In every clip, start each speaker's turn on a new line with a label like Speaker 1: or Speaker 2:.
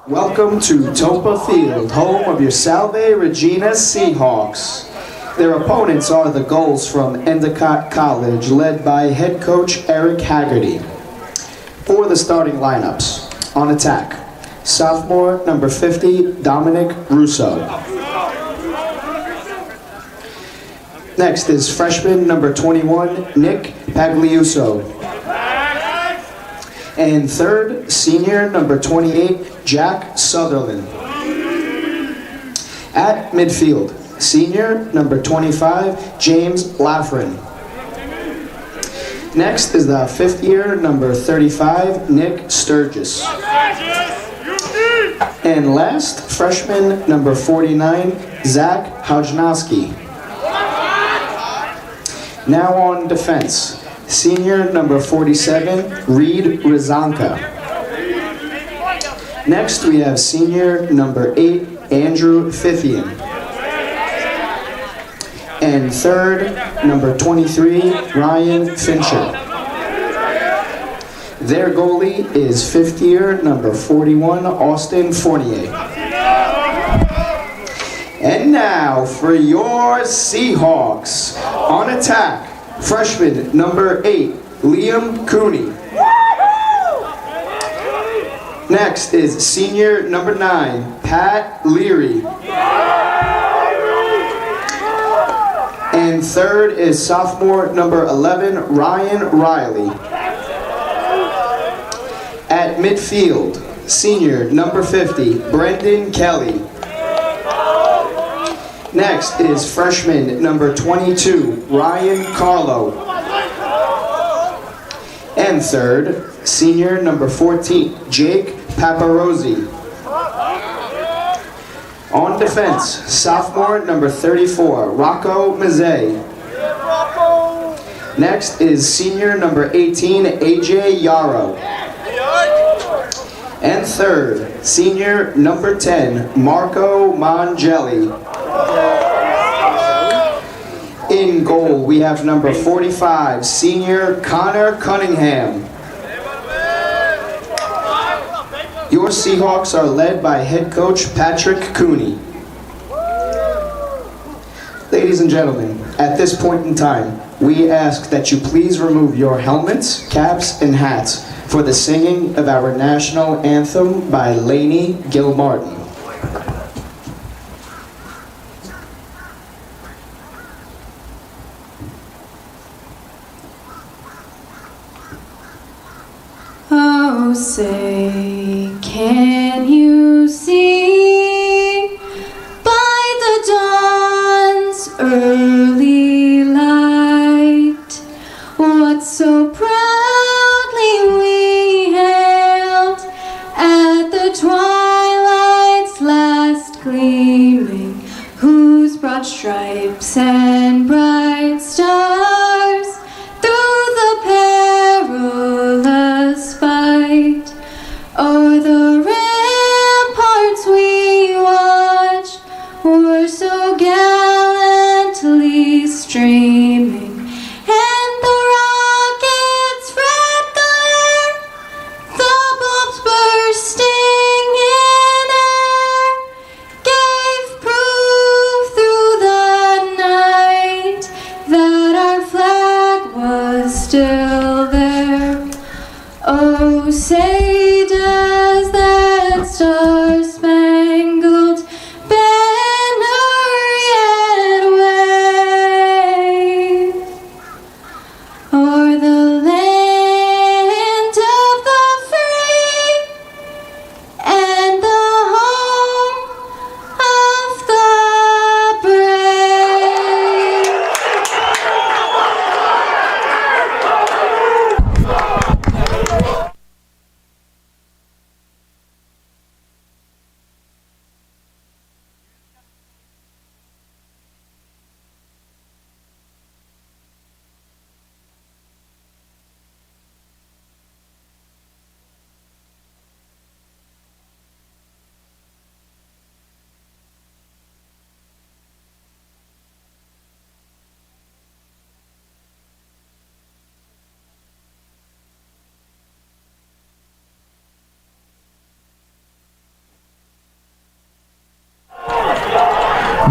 Speaker 1: Welcome to Toppa Field, home of your Salve Regina Seahawks. Their opponents are the Gulls from Endicott College, led by head coach Eric Haggerty. For the starting lineups, on attack, sophomore number 50, Dominic Russo. Next is freshman number 21, Nick Pagliuso. And third, senior number 28, Jack Sutherland. At midfield, senior number 25, James Laffrin. Next is the fifth year, number 35, Nick Sturgis. And last, freshman number 49, Zach Hojnowski. Now on defense. Senior number 47, Reed Rizanka. Next we have senior number 8, Andrew Fithian. And third, number 23, Ryan Fincher. Their goalie is fifth year, number 41, Austin Fournier. And now for your Seahawks. On attack, freshman number 8, Liam Cooney. Next is senior number 9, Pat Leary. And third is sophomore number 11, Ryan Riley. At midfield, senior number 50, Brendan Kelly. Next is freshman number 22, Ryan Carlo. And third, senior number 14, Jake Paparosi. On defense, sophomore number 34, Rocco Mazzei. Next is senior number 18, AJ Yarrow. And third, senior number 10, Marco Mangelli. In goal, we have number 45, senior Connor Cunningham. Your Seahawks are led by head coach Patrick Cooney. Ladies and gentlemen, at this point in time, we ask that you please remove your helmets, caps, and hats for the singing of our national anthem by Lainey Gilmartin.
Speaker 2: Oh, say, can you see by the dawn's early light what so proudly we hailed at the twilight's last gleaming, whose broad stripes and bright stars through the perilous fight o'er the ramparts we watched were so gallantly streaming, and the rockets' red glare, the bombs bursting in air, gave proof through the night that our flag was still there. Oh, say does that star-spangled banner yet wave o'er the land of the free and the home of the brave?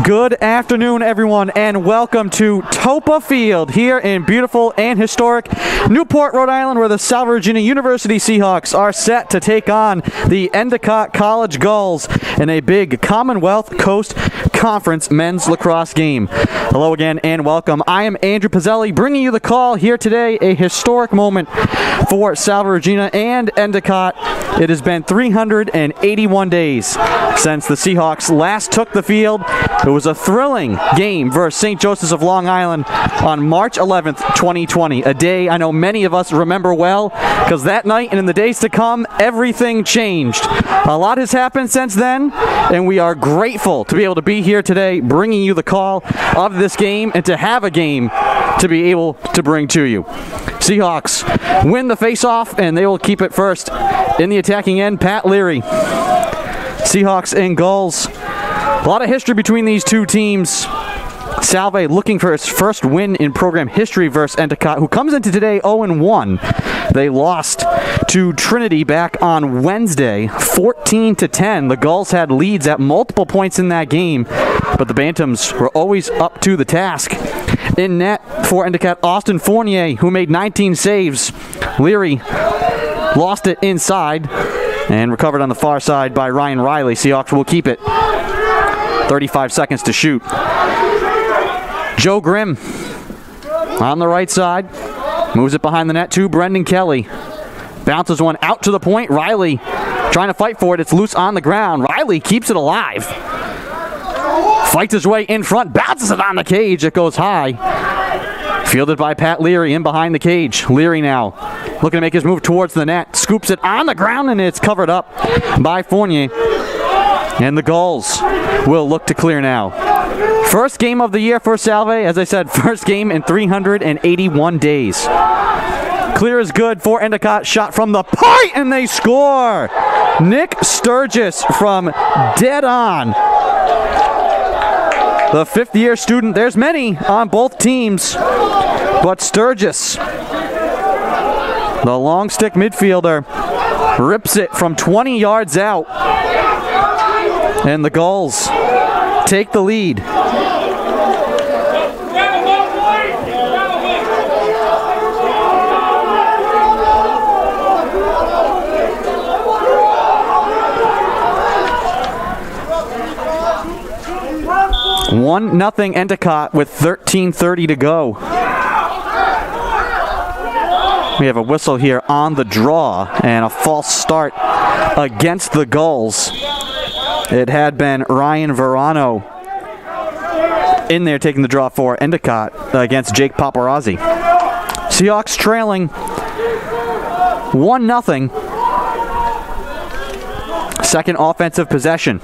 Speaker 3: Good afternoon, everyone, and welcome to Toppa Field here in beautiful and historic Newport, Rhode Island, where the Salve Regina University Seahawks are set to take on the Endicott College Gulls in a big Commonwealth Coast Conference men's lacrosse game. Hello again and welcome. I am Andrew Pizzelli bringing you the call here today, a historic moment for Salve Regina and Endicott. It has been 381 days since the Seahawks last took the field. It was a thrilling game versus St. Joseph's of Long Island on March 11th, 2020. A day I know many of us remember well because that night and in the days to come, everything changed. A lot has happened since then, and we are grateful to be able to be here today bringing you the call of this game and to have a game to be able to bring to you. Seahawks win the face-off, and they will keep it first. In the attacking end, Pat Leary. Seahawks and Gulls. A lot of history between these two teams. Salve looking for its first win in program history versus Endicott, who comes into today 0-1. They lost to Trinity back on Wednesday, 14-10. The Gulls had leads at multiple points in that game, but the Bantams were always up to the task. In net for Endicott, Austin Fournier, who made 19 saves. Leary lost it inside and recovered on the far side by Ryan Riley. Seahawks will keep it. 35 seconds to shoot. Joe Grimm on the right side. Moves it behind the net to Brendan Kelly. Bounces one out to the point. Riley trying to fight for it. It's loose on the ground. Riley keeps it alive. Fights his way in front. Bounces it on the cage. It goes high. Fielded by Pat Leary in behind the cage. Leary now looking to make his move towards the net. Scoops it on the ground, and it's covered up by Fournier. And the Gulls will look to clear now. First game of the year for Salve. As I said, first game in 381 days. Clear is good for Endicott. Shot from the point, and they score! Nick Sturgis from dead on. The fifth-year student. There's many on both teams, but Sturgis, the long stick midfielder, rips it from 20 yards out. And the Gulls take the lead. One nothing Endicott with 13:30 to go. We have a whistle here on the draw and a false start against the Gulls. It had been Ryan Verano in there taking the draw for Endicott against Jake Paparazzi. Seahawks trailing 1-0. Second offensive possession.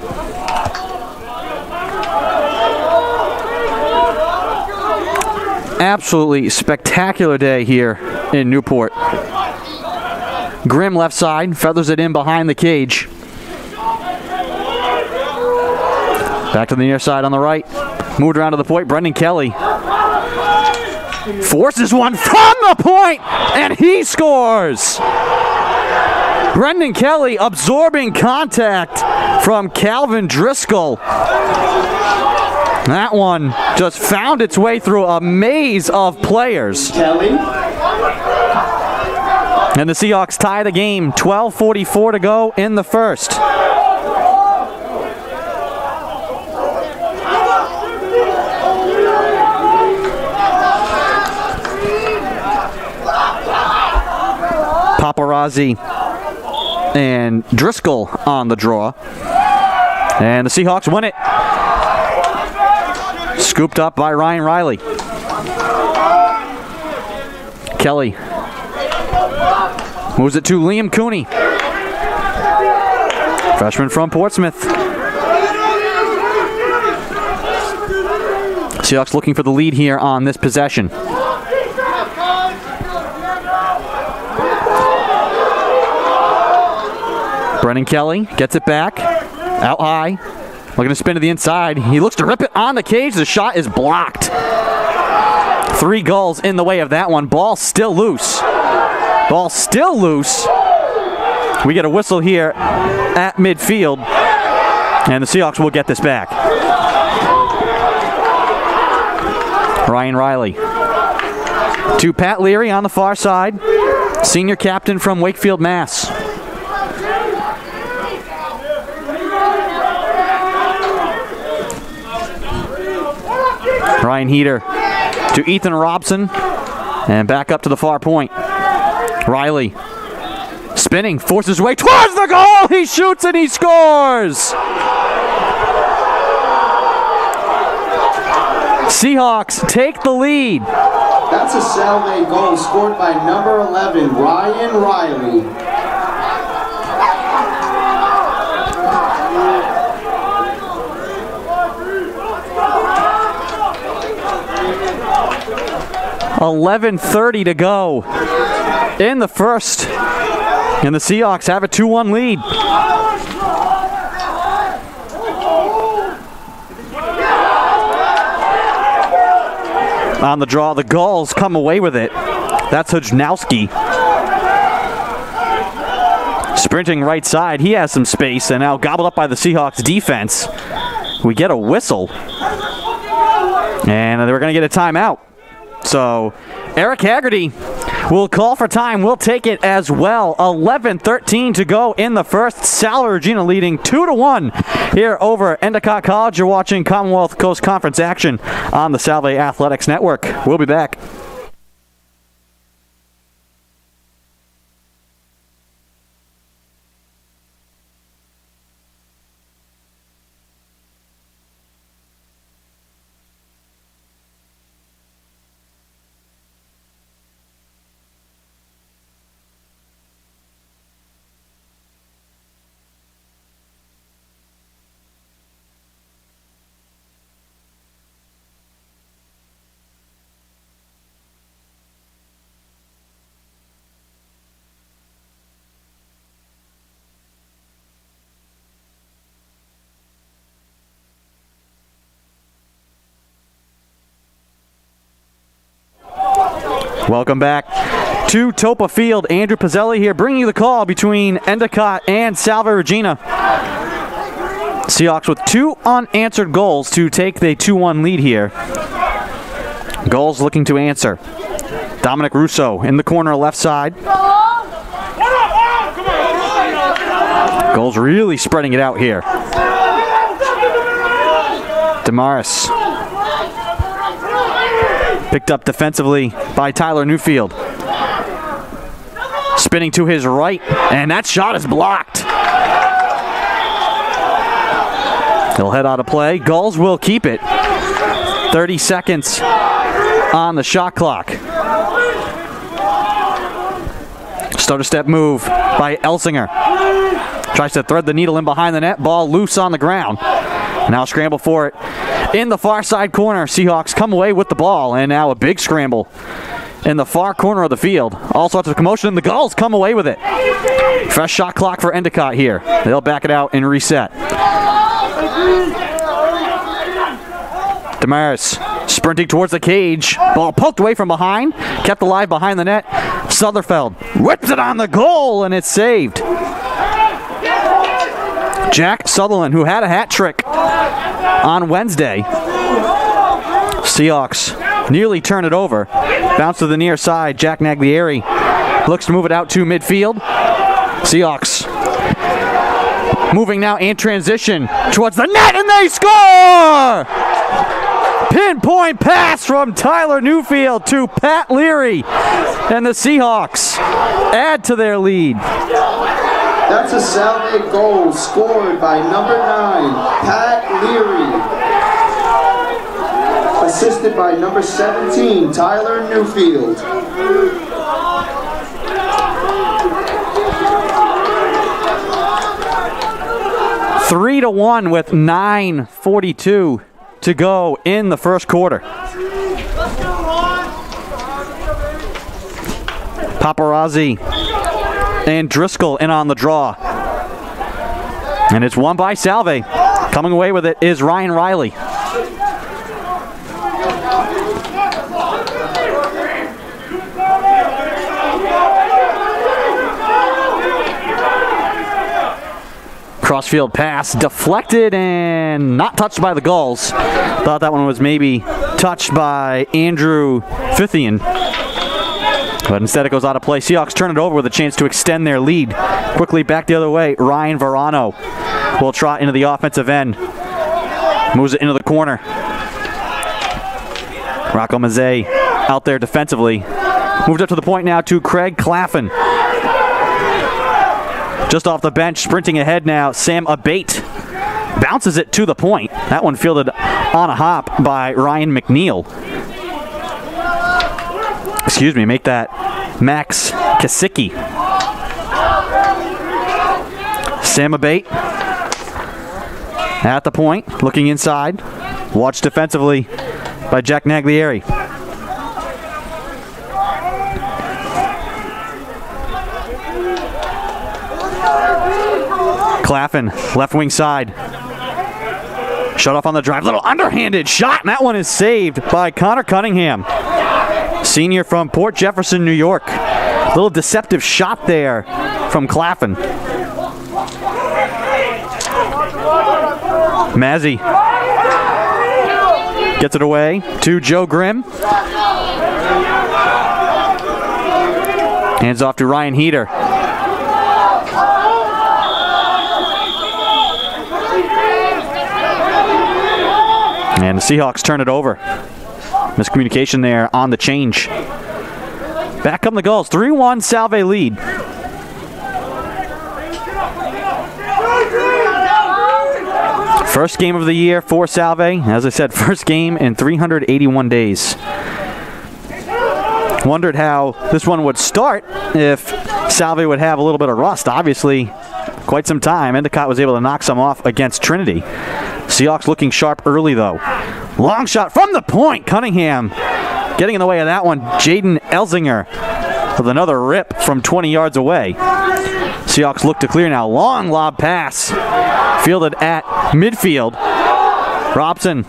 Speaker 3: Absolutely spectacular day here in Newport. Grimm left side, feathers it in behind the cage. Back to the near side on the right. Moved around to the point. Brendan Kelly forces one from the point, and he scores! Brendan Kelly absorbing contact from Calvin Driscoll. That one just found its way through a maze of players.
Speaker 1: Kelly.
Speaker 3: And the Seahawks tie the game. 12:44 to go in the first. Paparazzi and Driscoll on the draw. And the Seahawks win it. Scooped up by Ryan Riley. Kelly moves it to Liam Cooney. Freshman from Portsmouth. Seahawks looking for the lead here on this possession. Brendan Kelly gets it back. Out high. Looking to spin to the inside. He looks to rip it on the cage. The shot is blocked. 3 Gulls in the way of that one. Ball still loose. Ball still loose. We get a whistle here at midfield. And the Seahawks will get this back. Ryan Riley. To Pat Leary on the far side, senior captain from Wakefield, Mass. Ryan Heater to Ethan Robson, and back up to the far point. Riley spinning, forces his way towards the goal. He shoots and he scores. Seahawks take the lead.
Speaker 1: That's a Salve goal scored by number 11, Ryan Riley.
Speaker 3: .11:30 to go in the first, and the Seahawks have a 2-1 lead. On the draw, the Gulls come away with it. That's Hujnowski. Sprinting right side, he has some space, and now gobbled up by the Seahawks defense. We get a whistle, and they're going to get a timeout. So Eric Haggerty will call for time. We'll take it as well. 11:13 to go in the first. Salve Regina leading 2-1 here over Endicott College. You're watching Commonwealth Coast Conference action on the Salve Athletics Network. We'll be back. Welcome back to Toppa Field. Andrew Pizzelli here, bringing you the call between Endicott and Salve Regina. Seahawks with 2 unanswered goals to take the 2-1 lead here. Goals looking to answer. Dominic Russo in the corner left side. Goals really spreading it out here. Damaris. Picked up defensively by Tyler Newfield. Spinning to his right, and that shot is blocked. He'll head out of play. Gulls will keep it. 30 seconds on the shot clock. Stutter step move by Elsinger. Tries to thread the needle in behind the net. Ball loose on the ground. Now scramble for it in the far side corner. Seahawks come away with the ball, and now a big scramble in the far corner of the field. All sorts of commotion, and the Gulls come away with it. Fresh shot clock for Endicott here. They'll back it out and reset. Damaris sprinting towards the cage. Ball poked away from behind. Kept alive behind the net. Sutherfeld whips it on the goal, and it's saved. Jack Sutherland, who had a hat trick on Wednesday. Seahawks nearly turn it over. Bounce to the near side. Jack Naglieri looks to move it out to midfield. Seahawks moving now in transition towards the net, and they score! Pinpoint pass from Tyler Newfield to Pat Leary, and the Seahawks add to their lead.
Speaker 1: That's a Salve goal scored by number 9, Pat Leary. Assisted by number 17, Tyler Newfield.
Speaker 3: Three to 1 with 9:42 to go in the first quarter. Paparazzi and Driscoll in on the draw. And it's won by Salve. Coming away with it is Ryan Riley. Crossfield pass deflected and not touched by the Gulls. Thought that one was maybe touched by Andrew Fithian. But instead it goes out of play. Seahawks turn it over with a chance to extend their lead. Quickly back the other way. Ryan Verano will trot into the offensive end. Moves it into the corner. Rocco Mazzei out there defensively. Moved up to the point now to Craig Claffin. Just off the bench, sprinting ahead now, Sam Abate. Bounces it to the point. That one fielded on a hop by Ryan McNeil. Excuse me, make that Max Kasicki. Sam Abate at the point, looking inside. Watched defensively by Jack Naglieri. Claffin, left wing side. Shut off on the drive. Little underhanded shot, and that one is saved by Connor Cunningham. Senior from Port Jefferson, New York. Little deceptive shot there from Claffin. Mazzy gets it away to Joe Grimm. Hands off to Ryan Heater. And the Seahawks turn it over. Miscommunication there on the change. Back come the Gulls. 3-1 Salve lead. First game of the year for Salve. As I said, first game in 381 days. Wondered how this one would start if Salve would have a little bit of rust. Obviously, quite some time. Endicott was able to knock some off against Trinity. Seahawks looking sharp early, though. Long shot from the point. Cunningham getting in the way of that one. Jaden Elzinger with another rip from 20 yards away. Seahawks look to clear now. Long lob pass. Fielded at midfield. Robson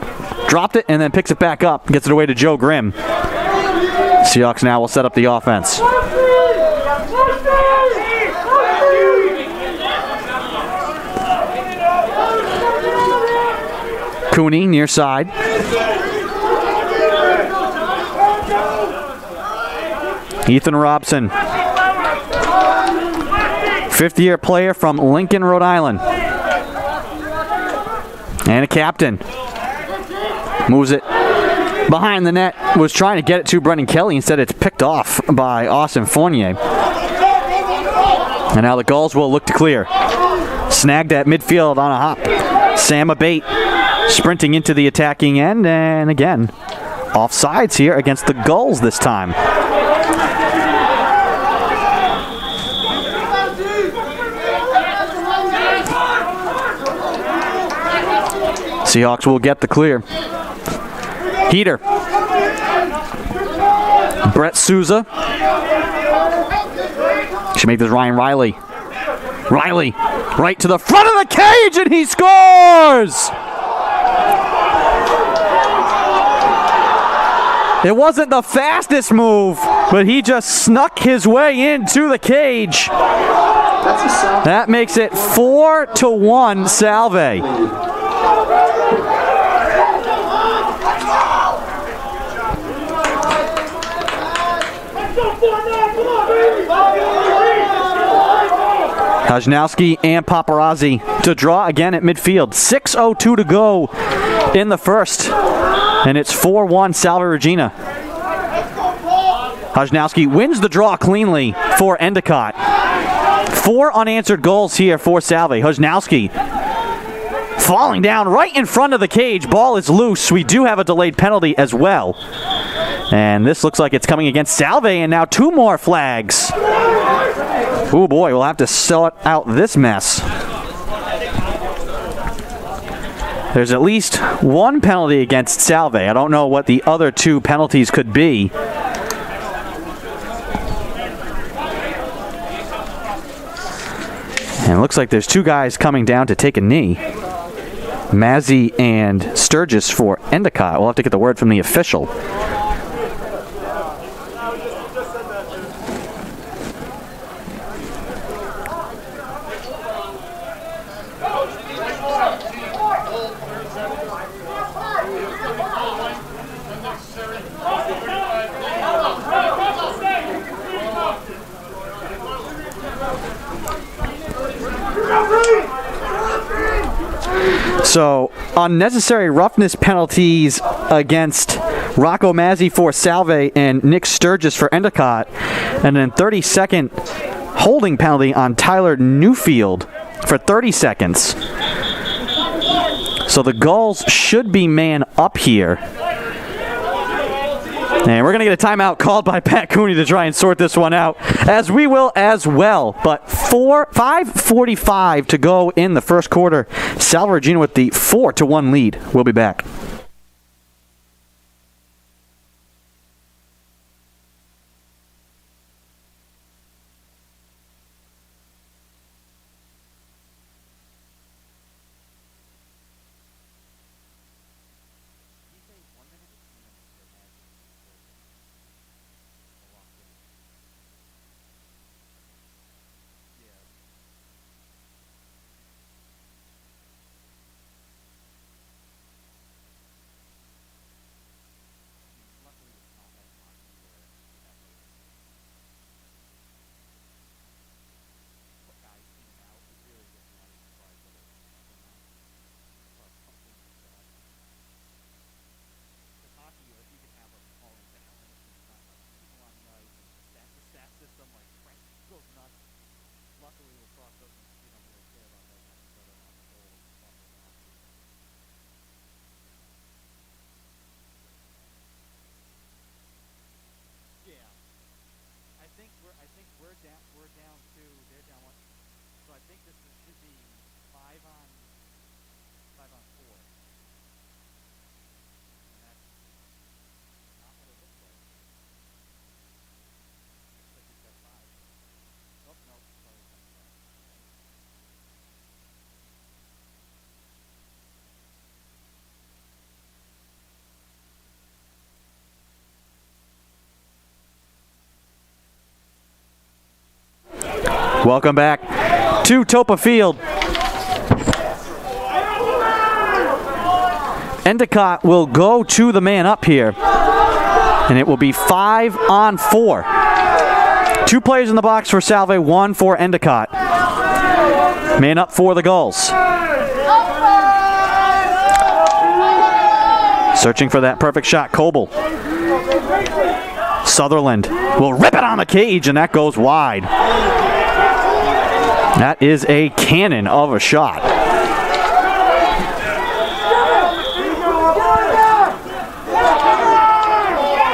Speaker 3: dropped it and then picks it back up. Gets it away to Joe Grimm. Seahawks now will set up the offense. Cooney near side. Ethan Robson. Fifth-year player from Lincoln, Rhode Island. And a captain. Moves it behind the net. Was trying to get it to Brendan Kelly. Instead, it's picked off by Austin Fournier. And now the Gulls will look to clear. Snagged at midfield on a hop. Sam Abate sprinting into the attacking end. And again, offsides here against the Gulls this time. Seahawks will get the clear. Heater. Brett Souza. Should make this Ryan Riley. Riley right to the front of the cage and he scores! It wasn't the fastest move, but he just snuck his way into the cage. That makes it 4-1 Salve. Hajnowski and Paparazzi to draw again at midfield. 6:02 to go in the first. And it's 4-1 Salve Regina. Hajnowski wins the draw cleanly for Endicott. 4 unanswered goals here for Salve. Hajnowski falling down right in front of the cage. Ball is loose. We do have a delayed penalty as well. And this looks like it's coming against Salve, and now 2 more flags. Oh boy, we'll have to sort out this mess. There's at least 1 penalty against Salve. I don't know what the other 2 penalties could be. And it looks like there's 2 guys coming down to take a knee. Mazzy and Sturgis for Endicott. We'll have to get the word from the official. So, unnecessary roughness penalties against Rocco Mazzi for Salve and Nick Sturgis for Endicott. And then 30-second holding penalty on Tyler Newfield for 30 seconds. So the Gulls should be man up here. And we're going to get a timeout called by Pat Cooney to try and sort this one out, as we will as well. But 5:45 to go in the first quarter. Salve Regina with the 4-1 lead. We'll be back. Welcome back to Toppa Field. Endicott will go to the man up here, and it will be 5-on-4. 2 players in the box for Salve, 1 for Endicott. Man up for the Gulls. Searching for that perfect shot, Coble. Sutherland will rip it on the cage, and that goes wide. That is a cannon of a shot.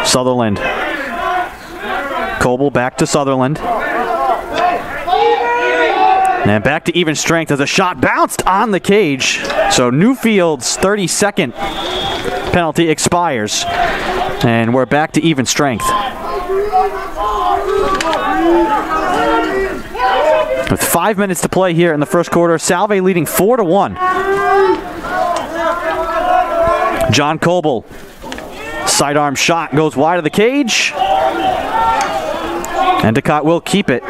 Speaker 3: Sutherland. Coble back to Sutherland. And back to even strength as a shot bounced on the cage. So Newfield's 30-second penalty expires. And we're back to even strength. With 5 minutes to play here in the first quarter, Salve leading 4-1. John Coble. Sidearm shot goes wide of the cage. Endicott will keep it.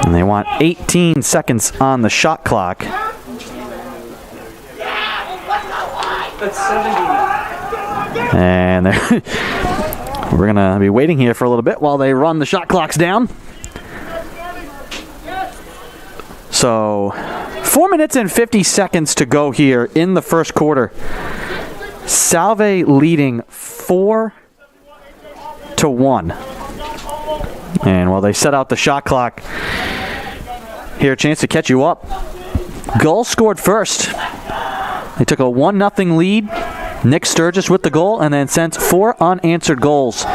Speaker 3: And they want 18 seconds on the shot clock. And we're going to be waiting here for a little bit while they run the shot clocks down. So 4 minutes and 50 seconds to go here in the first quarter. Salve leading 4-1. And while they set out the shot clock, here a chance to catch you up. Gulls scored first. They took a 1-0 lead. Nick Sturgis with the goal, and then sent 4 unanswered goals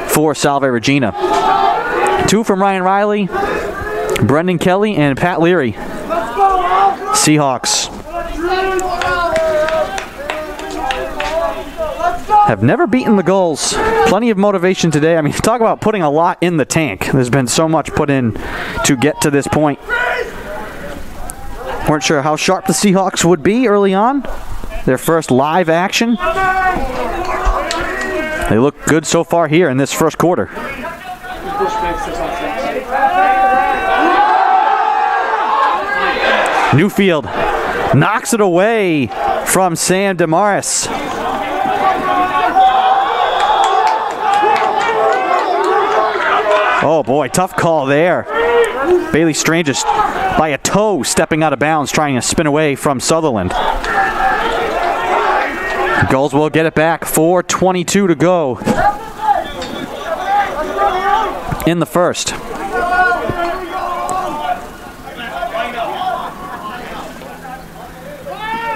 Speaker 3: for Salve Regina. 2 from Ryan Riley, Brendan Kelly, and Pat Leary. Seahawks have never beaten the Gulls. Plenty of motivation today. I mean, talk about putting a lot in the tank. There's been so much put in to get to this point. Weren't sure how sharp the Seahawks would be early on. Their first live action. They look good so far here in this first quarter. Newfield knocks it away from Sam Damaris. Oh boy, tough call there. Bailey Strange just by a toe stepping out of bounds, trying to spin away from Sutherland. Gulls will get it back. 4:22 to go in the first.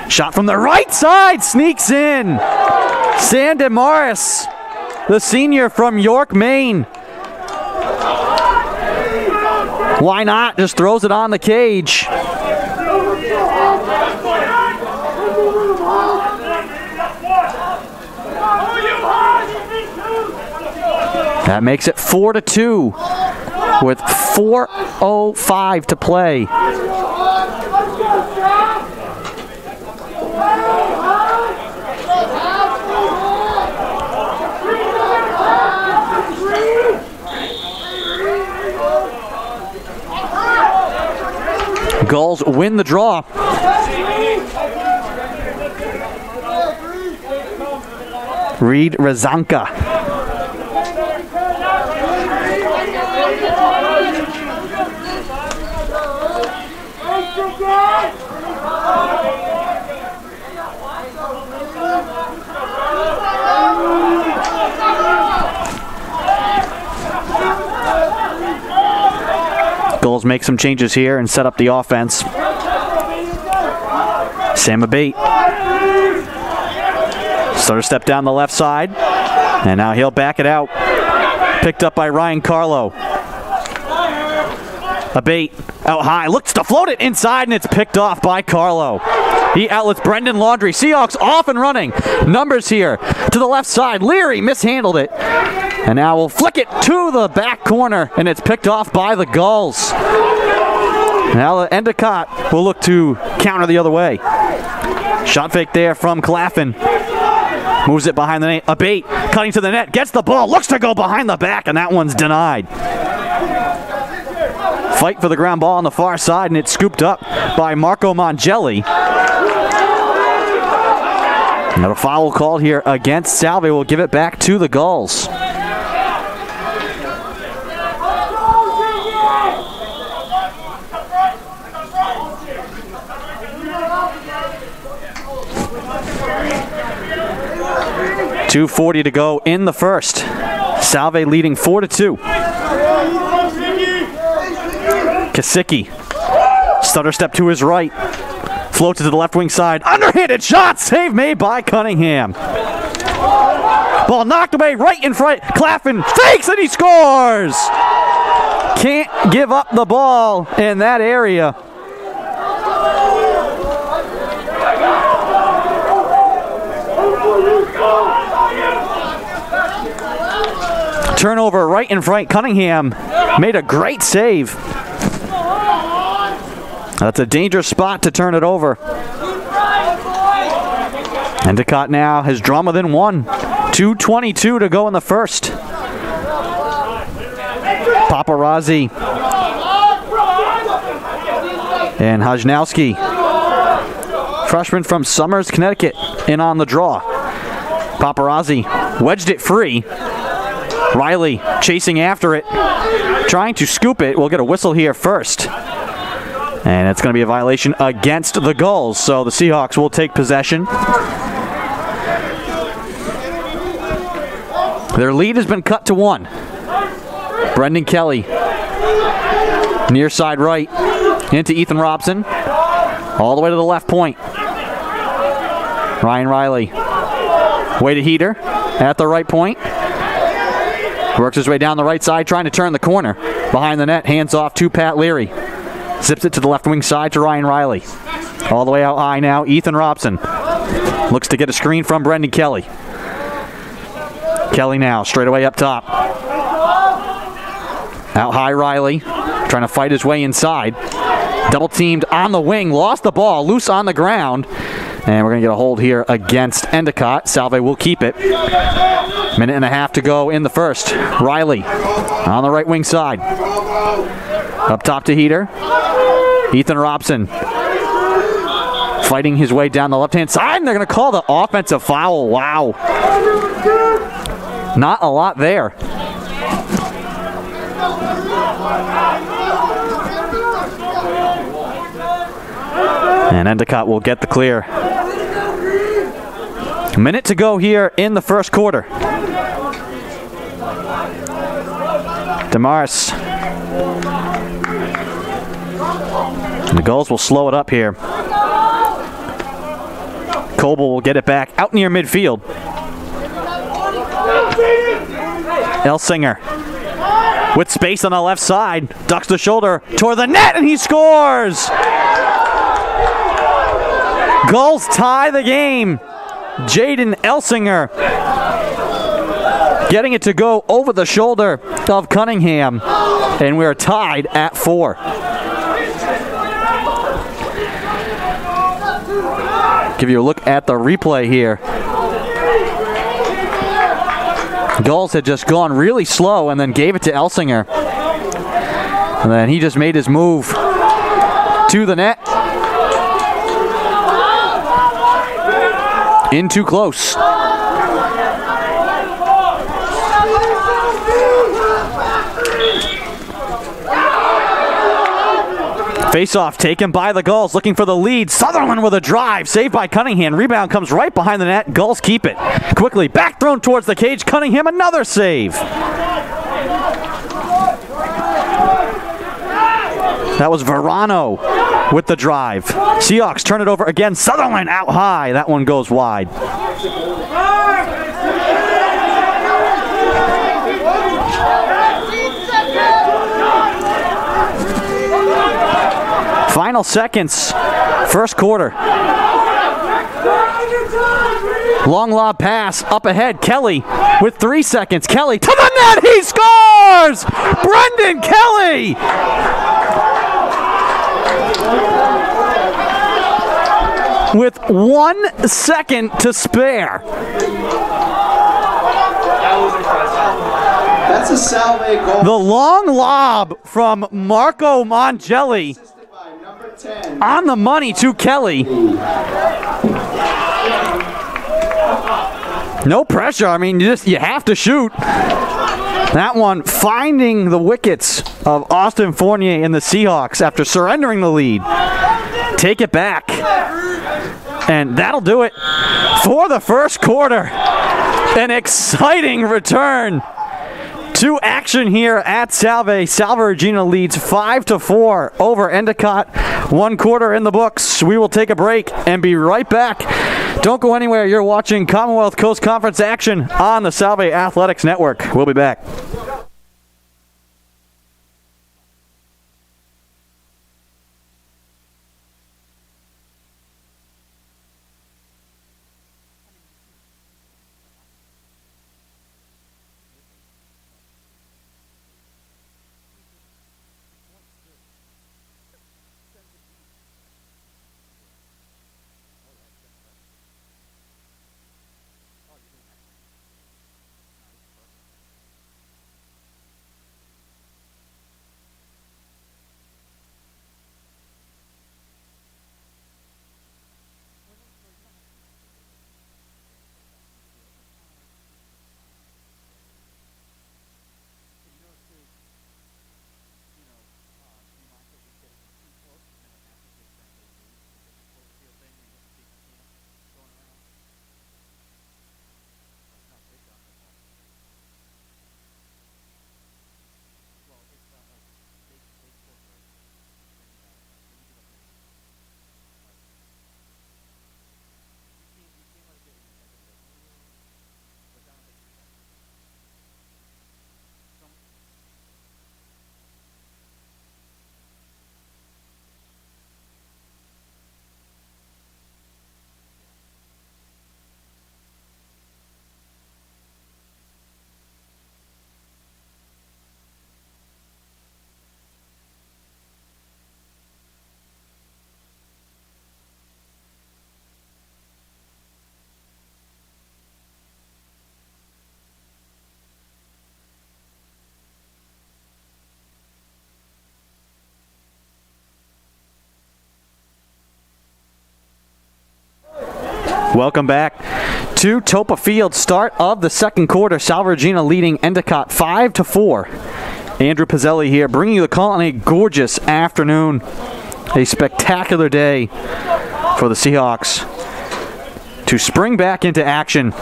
Speaker 3: Shot from the right side, sneaks in. Sandon Morris, the senior from York, Maine. Why not? Just throws it on the cage. That makes it 4-2 with 4:05 to play. Gulls win the draw. Reed Razanka. Gulls make some changes here and set up the offense. Sam Abate. Starter step down the left side. And now he'll back it out. Picked up by Ryan Carlo. Abate out high. Looks to float it inside, and it's picked off by Carlo. He outlets Brendan Laundrie. Seahawks off and running. Numbers here to the left side. Leary mishandled it. And now we'll flick it to the back corner, and it's picked off by the Gulls. Now the Endicott will look to counter the other way. Shot fake there from Claffin. Moves it behind the net. Abate cutting to the net. Gets the ball. Looks to go behind the back, and that one's denied. Fight for the ground ball on the far side, and it's scooped up by Marco Mongelli. Another foul called here against Salve. Will give it back to the Gulls. .240 to go in the first. Salve leading 4-2. Kasicki. Stutter step to his right. Floats it to the left wing side. Underhanded shot. Save made by Cunningham. Ball knocked away right in front. Claffin fakes and he scores. Can't give up the ball in that area. Turnover right in front. Cunningham made a great save. That's a dangerous spot to turn it over. Endicott now has drawn within one. 2:22 to go in the first. Paparazzi and Hajnowski, freshman from Somers, Connecticut, in on the draw. Paparazzi wedged it free. Riley chasing after it, trying to scoop it. We'll get a whistle here first. And it's going to be a violation against the Gulls, so the Seahawks will take possession. Their lead has been cut to 1. Brendan Kelly, near side right, into Ethan Robson, all the way to the left point. Ryan Riley, way to Heater at the right point. Works his way down the right side, trying to turn the corner. Behind the net, hands off to Pat Leary. Zips it to the left wing side to Ryan Riley. All the way out high now, Ethan Robson. Looks to get a screen from Brendan Kelly. Kelly now, straight away up top. Out high, Riley, trying to fight his way inside. Double teamed on the wing, lost the ball, loose on the ground. And we're going to get a hold here against Endicott. Salve will keep it. Minute and a half to go in the first. Riley on the right wing side. Up top to Heater. Ethan Robson fighting his way down the left-hand side, and they're going to call the offensive foul. Wow. Not a lot there. And Endicott will get the clear. A minute to go here in the first quarter. Damaris. And the Gulls will slow it up here. Coble will get it back out near midfield. Elsinger with space on the left side. Ducks the shoulder toward the net and he scores! Gulls tie the game. Jaden Elsinger getting it to go over the shoulder of Cunningham. And we're tied at 4. Give you a look at the replay here. Gulls had just gone really slow and then gave it to Elsinger. And then he just made his move to the net. In too close. Face-off taken by the Gulls, looking for the lead. Sutherland with a drive, saved by Cunningham. Rebound comes right behind the net. Gulls keep it. Quickly, back thrown towards the cage. Cunningham, another save. That was Verano with the drive. Seahawks turn it over again. Sutherland out high. That one goes wide. Final seconds, first quarter. Long lob pass up ahead. Kelly with 3 seconds. Kelly to the net. He scores! Brendan Kelly! With 1 second to spare.
Speaker 1: That's a Salve goal.
Speaker 3: The long lob from Marco Mongelli on the money to Kelly. No pressure. I mean, you have to shoot. That one finding the wickets of Austin Fournier and the Seahawks after surrendering the lead. Take it back. And that'll do it for the first quarter. An exciting return to action here at Salve. Salve Regina leads 5-4 over Endicott. 1 quarter in the books. We will take a break and be right back. Don't go anywhere. You're watching Commonwealth Coast Conference action on the Salve Athletics Network. We'll be back. Welcome back to Toppa Field. Start of the second quarter. Salve Regina leading Endicott 5-4 Andrew Pizzelli here, bringing you the call on a gorgeous afternoon. A spectacular day for the Seahawks to spring back into action.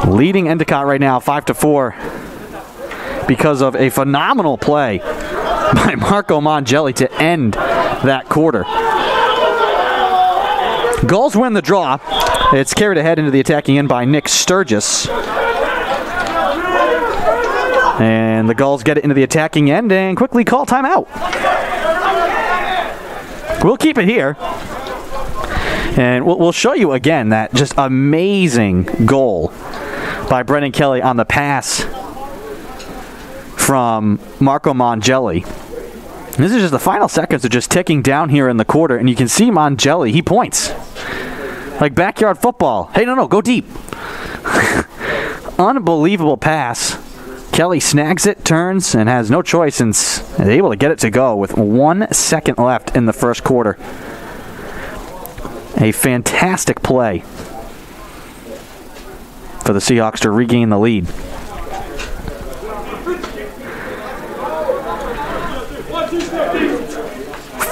Speaker 3: Leading Endicott right now 5-4 because of a phenomenal play by Marco Mongelli to end that quarter. Gulls win the draw. It's carried ahead into the attacking end by Nick Sturgis. And the Gulls get it into the attacking end and quickly call timeout. We'll keep it here. And we'll show you again that just amazing goal by Brendan Kelly on the pass from Marco Mongelli. This is just the final seconds are just ticking down here in the quarter, and you can see Mongelli, he points. Like backyard football. Hey, no, go deep. Unbelievable pass. Kelly snags it, turns, and has no choice and is able to get it to go with 1 second left in the first quarter. A fantastic play for the Seahawks to regain the lead.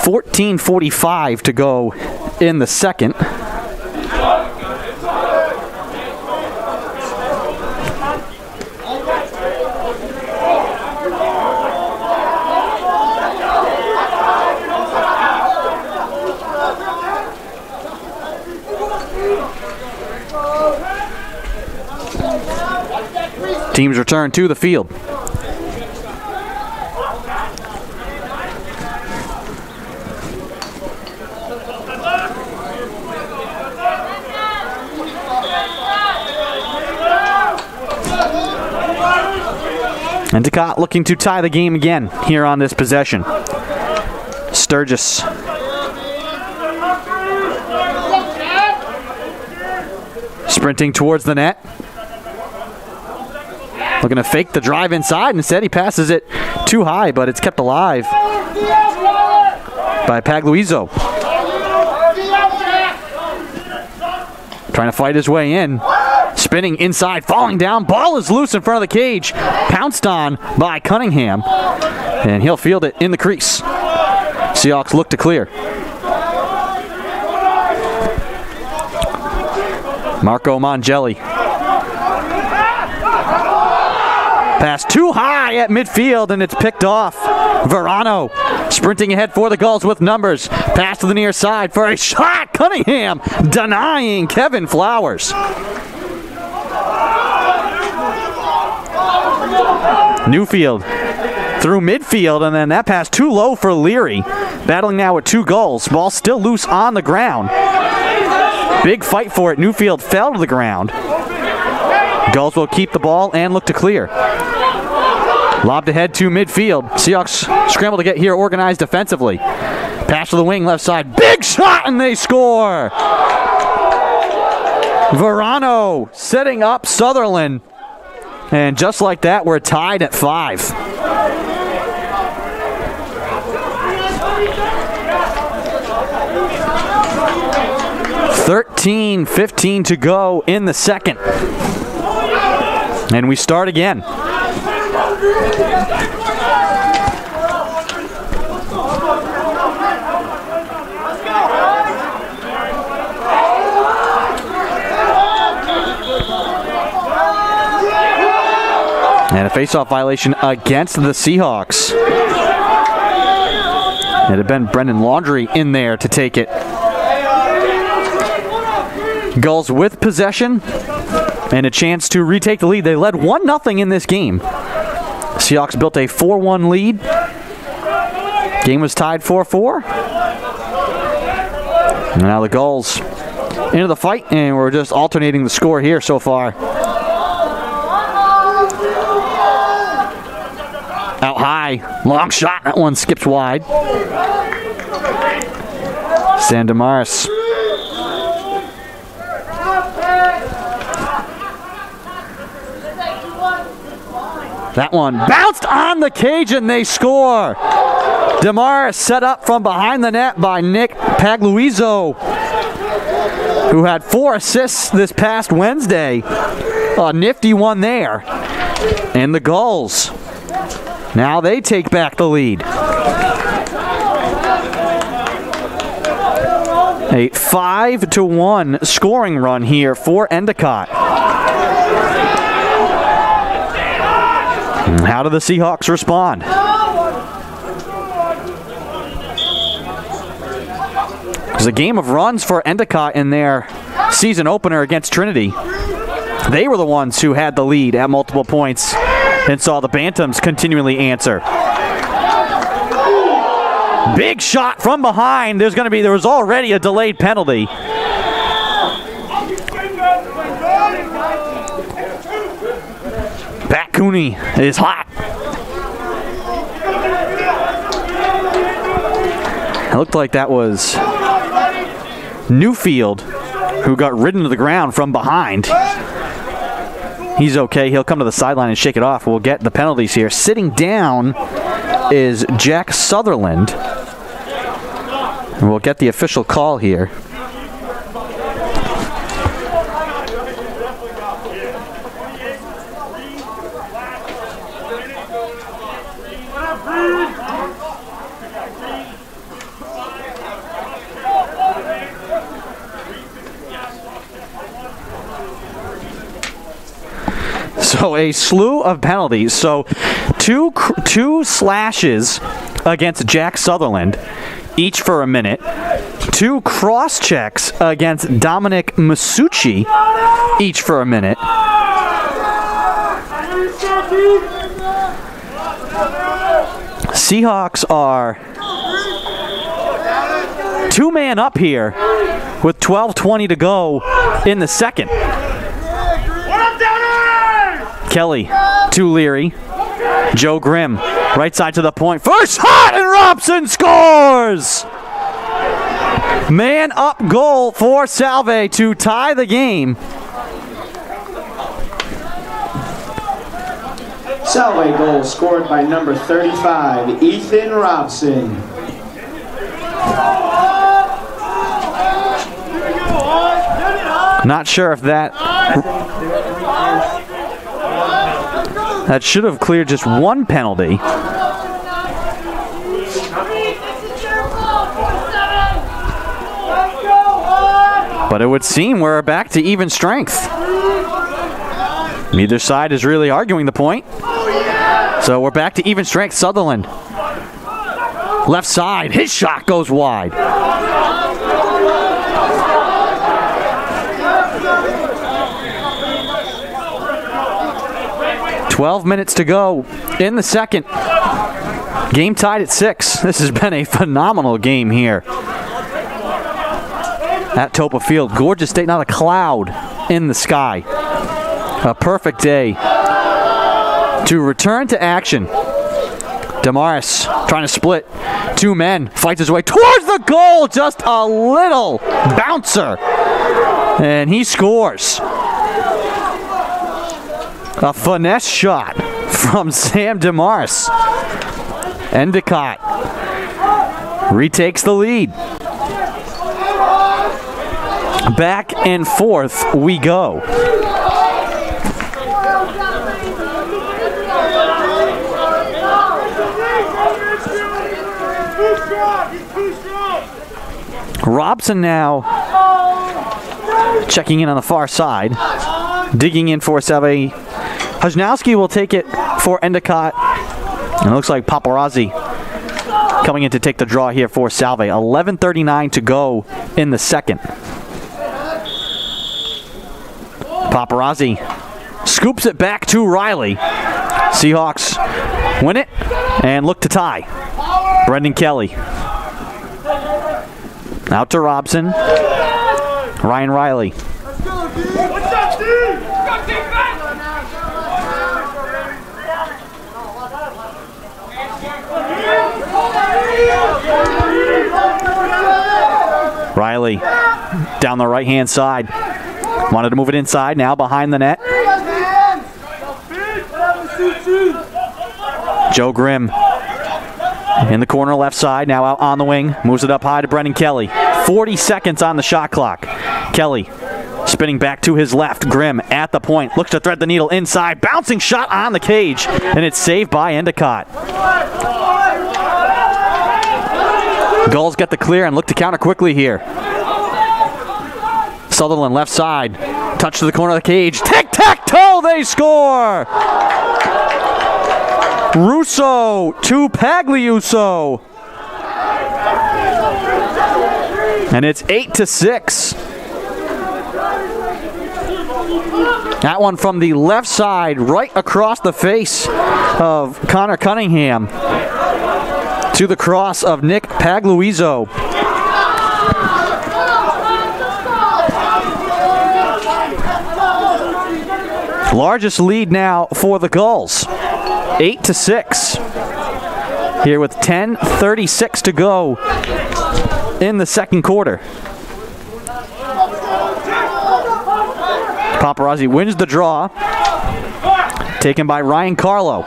Speaker 3: .45 to go in the second. Teams return to the field. Endicott looking to tie the game again here on this possession. Sturgis. Sprinting towards the net. Looking to fake the drive inside. Instead, he passes it too high, but it's kept alive by Pagliuizzo. Trying to fight his way in. Spinning inside, falling down. Ball is loose in front of the cage. Pounced on by Cunningham. And he'll field it in the crease. Seahawks look to clear. Marco Mongelli. Pass too high at midfield, and it's picked off. Verano sprinting ahead for the Gulls with numbers. Pass to the near side for a shot. Cunningham denying Kevin Flowers. Newfield through midfield, and then that pass too low for Leary. Battling now with 2 goals. Ball still loose on the ground. Big fight for it. Newfield fell to the ground. Gulls will keep the ball and look to clear. Lobbed ahead to midfield. Seahawks scramble to get here organized defensively. Pass to the wing, left side. Big shot, and they score! Verano setting up Sutherland. And just like that, we're tied at 5. .15 to go in the second. And we start again. And a face-off violation against the Seahawks. It had been Brendan Laundrie in there to take it. Gulls with possession and a chance to retake the lead. They led 1-0 in this game. Seahawks built a 4-1 lead. Game was tied 4-4. And now the Gulls into the fight, and we're just alternating the score here so far. Out high, long shot. That one skips wide. Sandemaris. That one bounced on the cage, and they score. Damaris set up from behind the net by Nick Pagliuizzo, who had 4 assists this past Wednesday. A nifty one there. And the Gulls, now they take back the lead. A 5-1 scoring run here for Endicott. How do the Seahawks respond? It was a game of runs for Endicott in their season opener against Trinity. They were the ones who had the lead at multiple points and saw the Bantams continually answer. Big shot from behind. There was already a delayed penalty. Pat Cooney is hot. It looked like that was Newfield who got ridden to the ground from behind. He's okay. He'll come to the sideline and shake it off. We'll get the penalties here. Sitting down is Jack Sutherland. And we'll get the official call here. So a slew of penalties. So two slashes against Jack Sutherland, each for a minute. 2 cross checks against Dominic Masucci, each for a minute. Seahawks are 2-man up here with 12:20 to go in the second. Kelly to Leary. Joe Grimm, right side to the point. First shot, and Robson scores! Man up goal for Salve to tie the game.
Speaker 1: Salve goal scored by number 35, Ethan Robson.
Speaker 3: Not sure if that should have cleared just one penalty. But it would seem we're back to even strength. Neither side is really arguing the point. So we're back to even strength. Sutherland. Left side. His shot goes wide. "12 minutes to go in the second. Game tied at 6. This has been a phenomenal game here at Toppa Field. Gorgeous day, not a cloud in the sky. A perfect day to return to action. Damaris trying to split 2 men, fights his way towards the goal, just a little bouncer, and he scores. A finesse shot from Sam Damaris. Endicott retakes the lead. Back and forth we go. Robson now checking in on the far side, digging in for Salve. Hajnowski will take it for Endicott. And it looks like Paparazzi coming in to take the draw here for Salve. 11:39 to go in the second. Paparazzi scoops it back to Riley. Seahawks win it and look to tie. Brendan Kelly. Out to Robson. Ryan Riley. Riley down the right-hand side. Wanted to move it inside, now behind the net. Joe Grimm in the corner left side, now out on the wing. Moves it up high to Brendan Kelly. 40 seconds on the shot clock. Kelly Spinning back to his left, Grimm at the point, looks to thread the needle inside, bouncing shot on the cage, and it's saved by Endicott. Gulls get the clear and look to counter quickly here. Sutherland left side, touch to the corner of the cage, tic-tac-toe, they score! Russo to Pagliuso. And it's 8-6. That one from the left side, right across the face of Connor Cunningham to the cross of Nick Pagliuso. Largest lead now for the Gulls, 8-6. Here with 10:36 to go in the second quarter. Paparazzi wins the draw, taken by Ryan Carlo.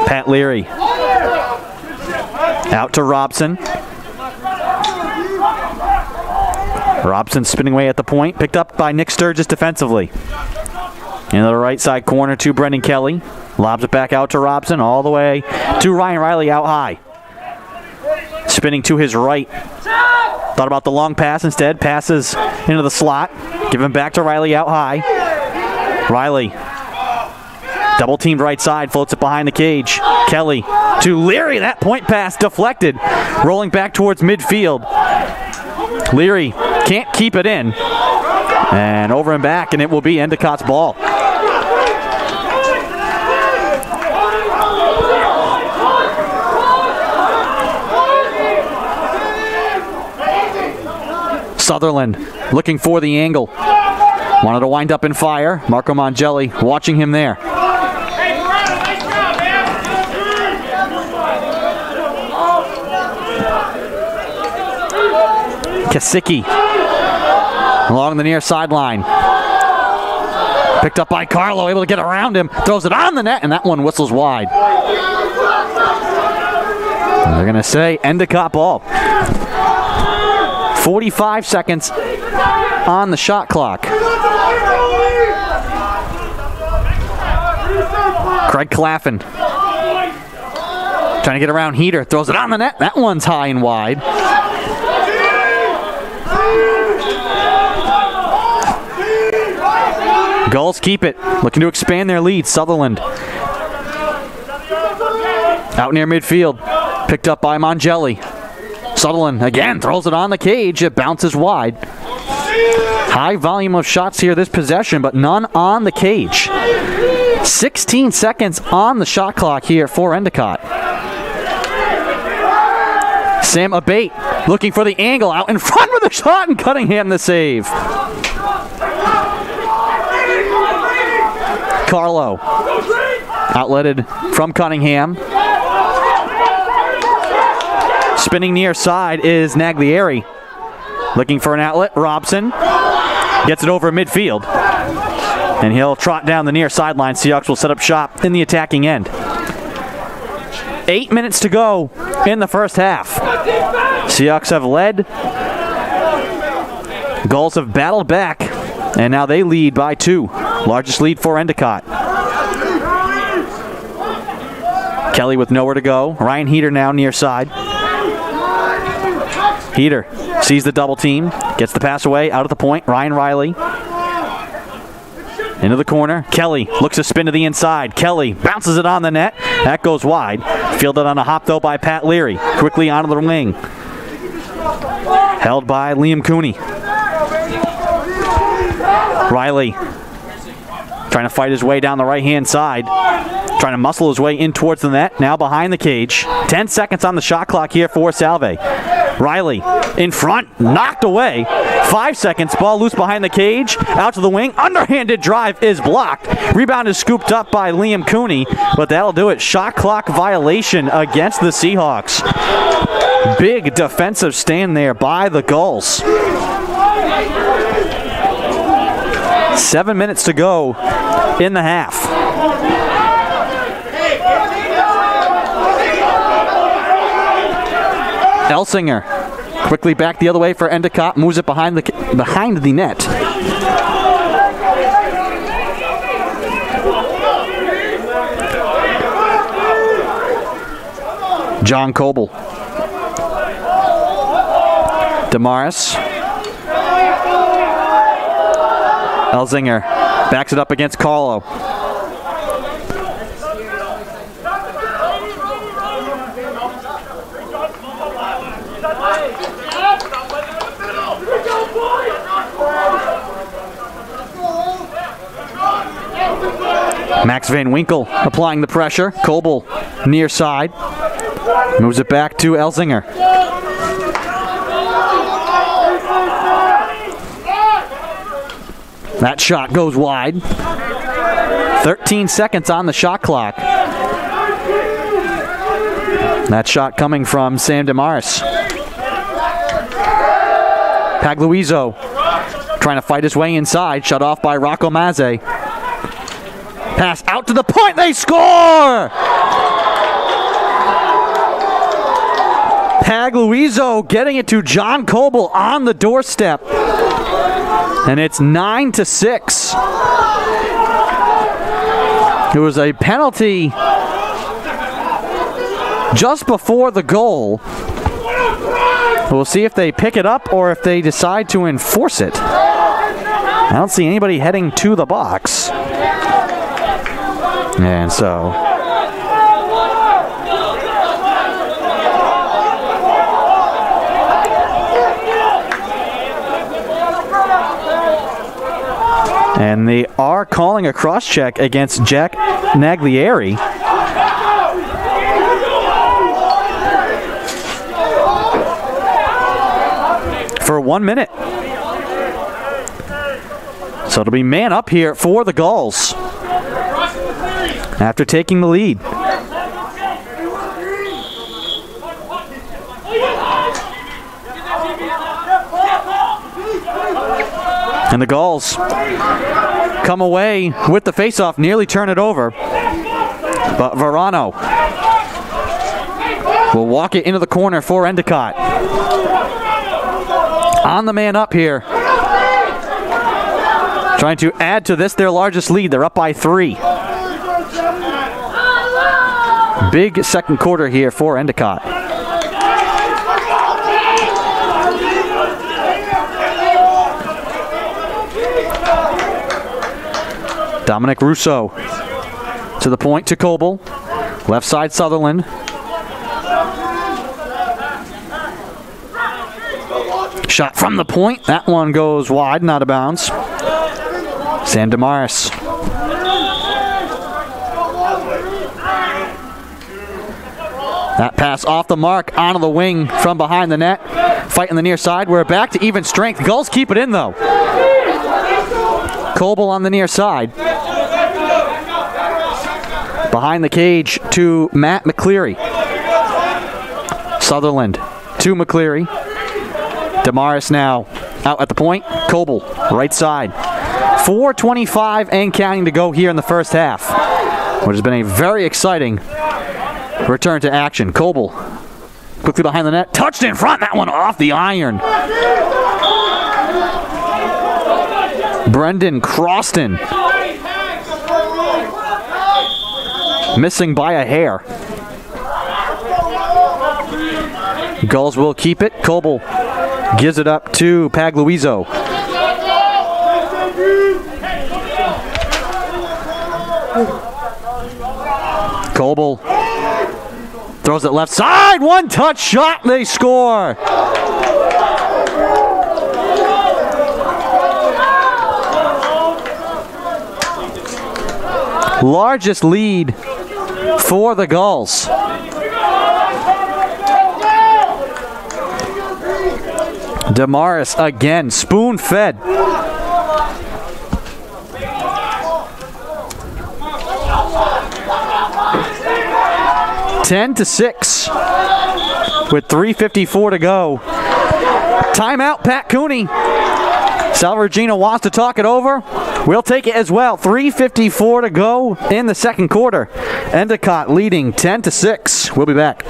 Speaker 3: Pat Leary out to Robson. Robson spinning away at the point, picked up by Nick Sturgis defensively. Into the right side corner to Brendan Kelly. Lobs it back out to Robson, all the way to Ryan Riley out high. Spinning to his right. Thought about the long pass instead. Passes into the slot. Give him back to Riley out high. Riley. Double teamed right side. Floats it behind the cage. Kelly to Leary. That point pass deflected. Rolling back towards midfield. Leary can't keep it in. And over and back, and it will be Endicott's ball. Sutherland looking for the angle. Wanted to wind up and fire. Marco Mangelli watching him there. Kasicki along the near sideline. Picked up by Carlo, able to get around him. Throws it on the net, and that one whistles wide. And they're going to say Endicott ball. 45 seconds on the shot clock. Craig Claffin trying to get around Heater. Throws it on the net. That one's high and wide. Gulls keep it. Looking to expand their lead. Sutherland out near midfield. Picked up by Mangelli. Sutherland again throws it on the cage. It bounces wide. High volume of shots here this possession, but none on the cage. 16 seconds on the shot clock here for Endicott. Sam Abate looking for the angle out in front with a shot, and Cunningham the save. Carlo outletted from Cunningham. Spinning near side is Naglieri. Looking for an outlet. Robson gets it over midfield. And he'll trot down the near sideline. Seahawks will set up shop in the attacking end. 8 minutes to go in the first half. Seahawks have led. Gulls have battled back. And now they lead by 2. Largest lead for Endicott. Kelly with nowhere to go. Ryan Heater now near side. Heater sees the double team, gets the pass away, out at the point. Ryan Riley into the corner. Kelly looks to spin to the inside. Kelly bounces it on the net. That goes wide. Fielded on a hop though by Pat Leary. Quickly onto the wing. Held by Liam Cooney. Riley trying to fight his way down the right-hand side. Trying to muscle his way in towards the net. Now behind the cage. 10 seconds on the shot clock here for Salve. Riley in front, knocked away. 5 seconds, ball loose behind the cage. Out to the wing, underhanded drive is blocked. Rebound is scooped up by Liam Cooney, but that'll do it. Shot clock violation against the Seahawks. Big defensive stand there by the Gulls. 7 minutes to go in the half. Elsinger quickly back the other way for Endicott, moves it behind the net. John Coble. Damaris. Elsinger backs it up against Carlo. Max Van Winkle applying the pressure. Coble near side. Moves it back to Elsinger. That shot goes wide. 13 seconds on the shot clock. That shot coming from Sam Damaris. Pagluizo trying to fight his way inside. Shut off by Rocco Mazze. Pass out to the point. They score! Pagluizo getting it to John Coble on the doorstep. And it's 9-6. There was a penalty just before the goal. We'll see if they pick it up or if they decide to enforce it. I don't see anybody heading to the box. And so and they are calling a cross-check against Jack Naglieri. For 1 minute. So it'll be man up here for the Gulls after taking the lead. And the Gulls come away with the faceoff, nearly turn it over. But Verano will walk it into the corner for Endicott. On the man up here. Trying to add to this, their largest lead. They're up by 3. Big second quarter here for Endicott. Dominic Russo to the point to Coble. Left side Sutherland. Shot from the point. That one goes wide and out of bounds. Sam Damaris. That pass off the mark, onto the wing from behind the net. Fighting the near side. We're back to even strength. Gulls keep it in though. Coble on the near side. Behind the cage to Matt McCleary. Sutherland to McCleary. Damaris now out at the point. Coble, right side. 4:25 and counting to go here in the first half, which has been a very exciting return to action. Coble quickly behind the net. Touched in front. That one off the iron. Brendan Croston missing by a hair. Gulls will keep it. Coble gives it up to Pagluizo. Coble throws it left side. One touch shot. They score. Largest lead for the Gulls. Damaris again, spoon-fed. Ten to 6 with 3:54 to go. Timeout, Pat Cooney. Salve Regina wants to talk it over. We'll take it as well. 3:54 to go in the second quarter. Endicott leading 10-6. We'll be back.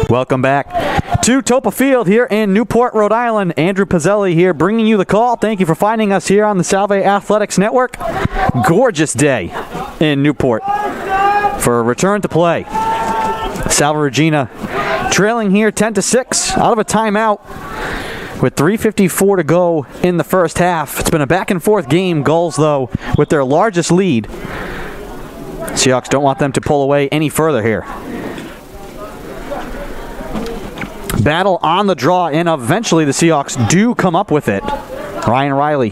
Speaker 3: Welcome back to Toppa Field here in Newport, Rhode Island. Andrew Pizzelli here bringing you the call. Thank you for finding us here on the Salve Athletics Network. Gorgeous day in Newport for a return to play. Salve Regina trailing here 10-6 out of a timeout with 3:54 to go in the first half. It's been a back and forth game. Gulls, though, with their largest lead. Seahawks don't want them to pull away any further here. Battle on the draw, and eventually the Seahawks do come up with it. Ryan Riley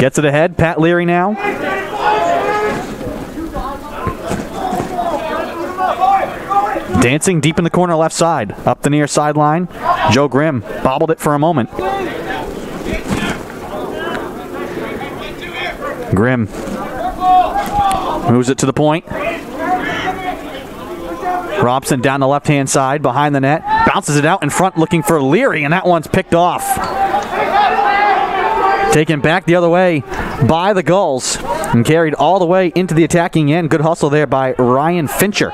Speaker 3: gets it ahead. Pat Leary now. Dancing deep in the corner left side. Up the near sideline. Joe Grimm bobbled it for a moment. Grimm moves it to the point. Robson down the left-hand side, behind the net. Bounces it out in front, looking for Leary, and that one's picked off. Taken back the other way by the Gulls and carried all the way into the attacking end. Good hustle there by Ryan Fincher.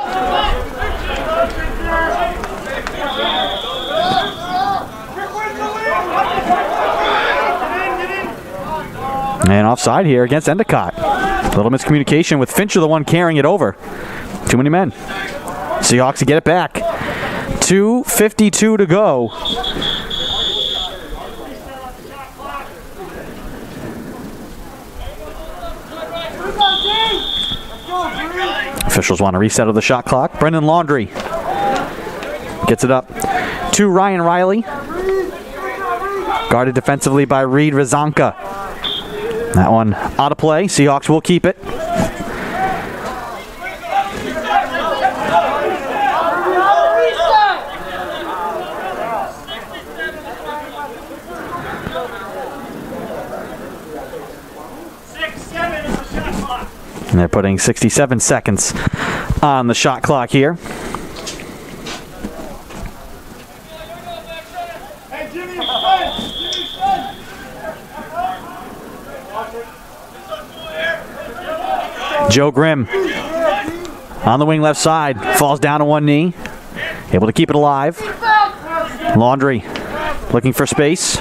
Speaker 3: And offside here against Endicott. A little miscommunication with Fincher, the one carrying it over. Too many men. Seahawks to get it back. 2:52 to go. Officials want a reset of the shot clock. Brendan Laundrie gets it up to Ryan Riley. Guarded defensively by Reed Razanka. That one out of play. Seahawks will keep it. And they're putting 67 seconds on the shot clock here. Joe Grimm on the wing left side, falls down on one knee, able to keep it alive. Laundrie looking for space.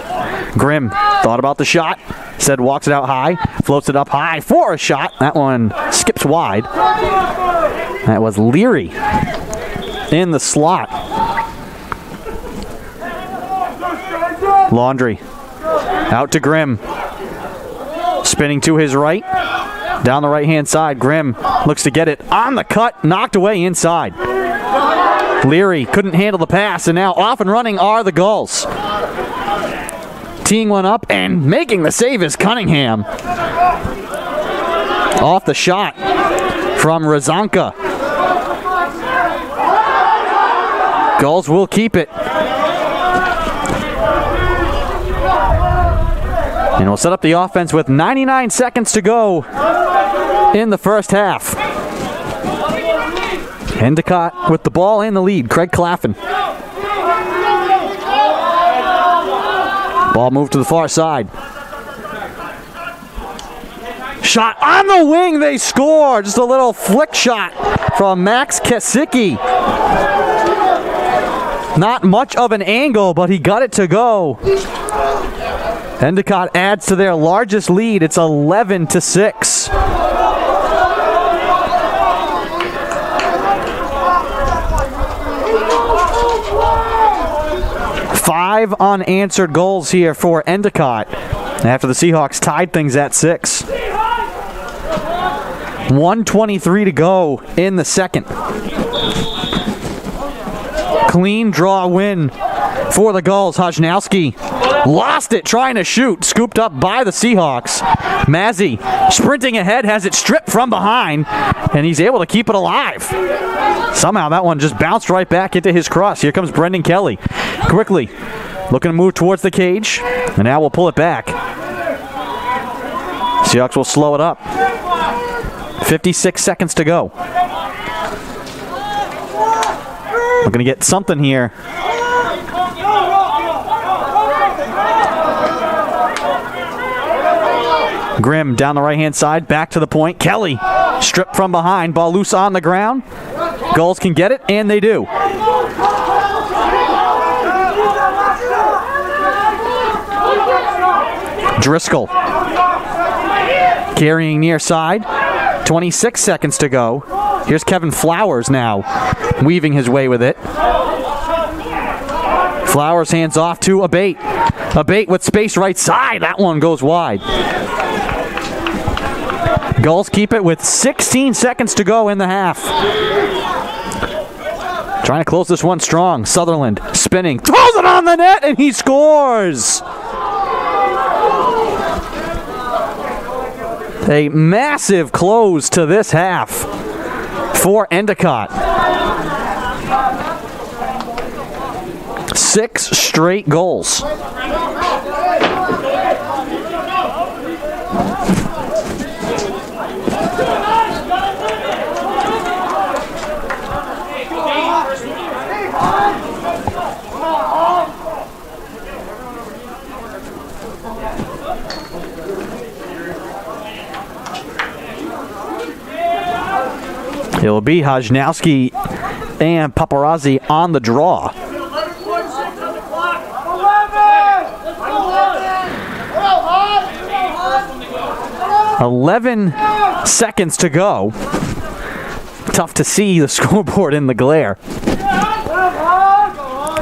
Speaker 3: Grimm thought about the shot, said walks it out high, floats it up high for a shot. That one skips wide. That was Leary in the slot. Laundrie out to Grimm, spinning to his right. Down the right-hand side, Grimm looks to get it on the cut, knocked away inside. Leary couldn't handle the pass, and now off and running are the Gulls. Teeing one up and making the save is Cunningham. Off the shot from Razanka. Gulls will keep it. And we'll set up the offense with 99 seconds to go in the first half. Endicott with the ball and the lead. Craig Claffin. Ball moved to the far side. Shot on the wing, they score. Just a little flick shot from Max Kasicki. Not much of an angle, but he got it to go. Endicott adds to their largest lead. It's 11-6. 5 unanswered goals here for Endicott after the Seahawks tied things at 6. 1:23 to go in the second. Clean draw win for the Gulls. Hajnowski lost it trying to shoot. Scooped up by the Seahawks. Mazzy sprinting ahead, has it stripped from behind, and he's able to keep it alive. Somehow that one just bounced right back into his cross. Here comes Brendan Kelly. Quickly looking to move towards the cage, and now we'll pull it back. Seahawks will slow it up. 56 seconds to go. We're going to get something here. Grimm down the right-hand side, back to the point. Kelly stripped from behind, ball loose on the ground. Gulls can get it, and they do. Driscoll carrying near side. 26 seconds to go. Here's Kevin Flowers now, weaving his way with it. Flowers hands off to Abate. Abate with space right side. That one goes wide. Gulls keep it with 16 seconds to go in the half. Trying to close this one strong. Sutherland spinning, throws it on the net, and he scores! A massive close to this half for Endicott. 6 straight goals. It will be Hajnowski and Paparazzi on the draw. 11 seconds to go. Tough to see the scoreboard in the glare.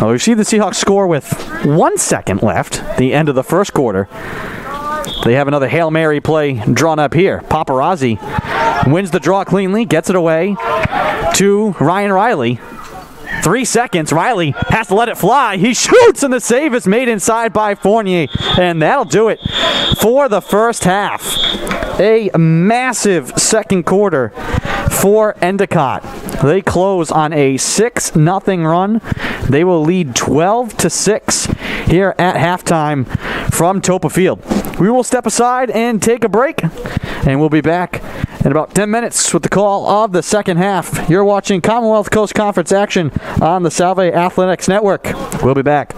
Speaker 3: Well, we see the Seahawks score with 1 second left, the end of the first quarter. They have another Hail Mary play drawn up here. Paparazzi wins the draw cleanly, gets it away to Ryan Riley. 3 seconds, Riley has to let it fly. He shoots, and the save is made inside by Fournier, and that'll do it for the first half. A massive second quarter for Endicott. They close on a 6-0 run. They will lead 12-6 here at halftime from Toppa Field. We will step aside and take a break, and we'll be back in about 10 minutes with the call of the second half. You're watching Commonwealth Coast Conference action on the Salve Athletics Network. We'll be back.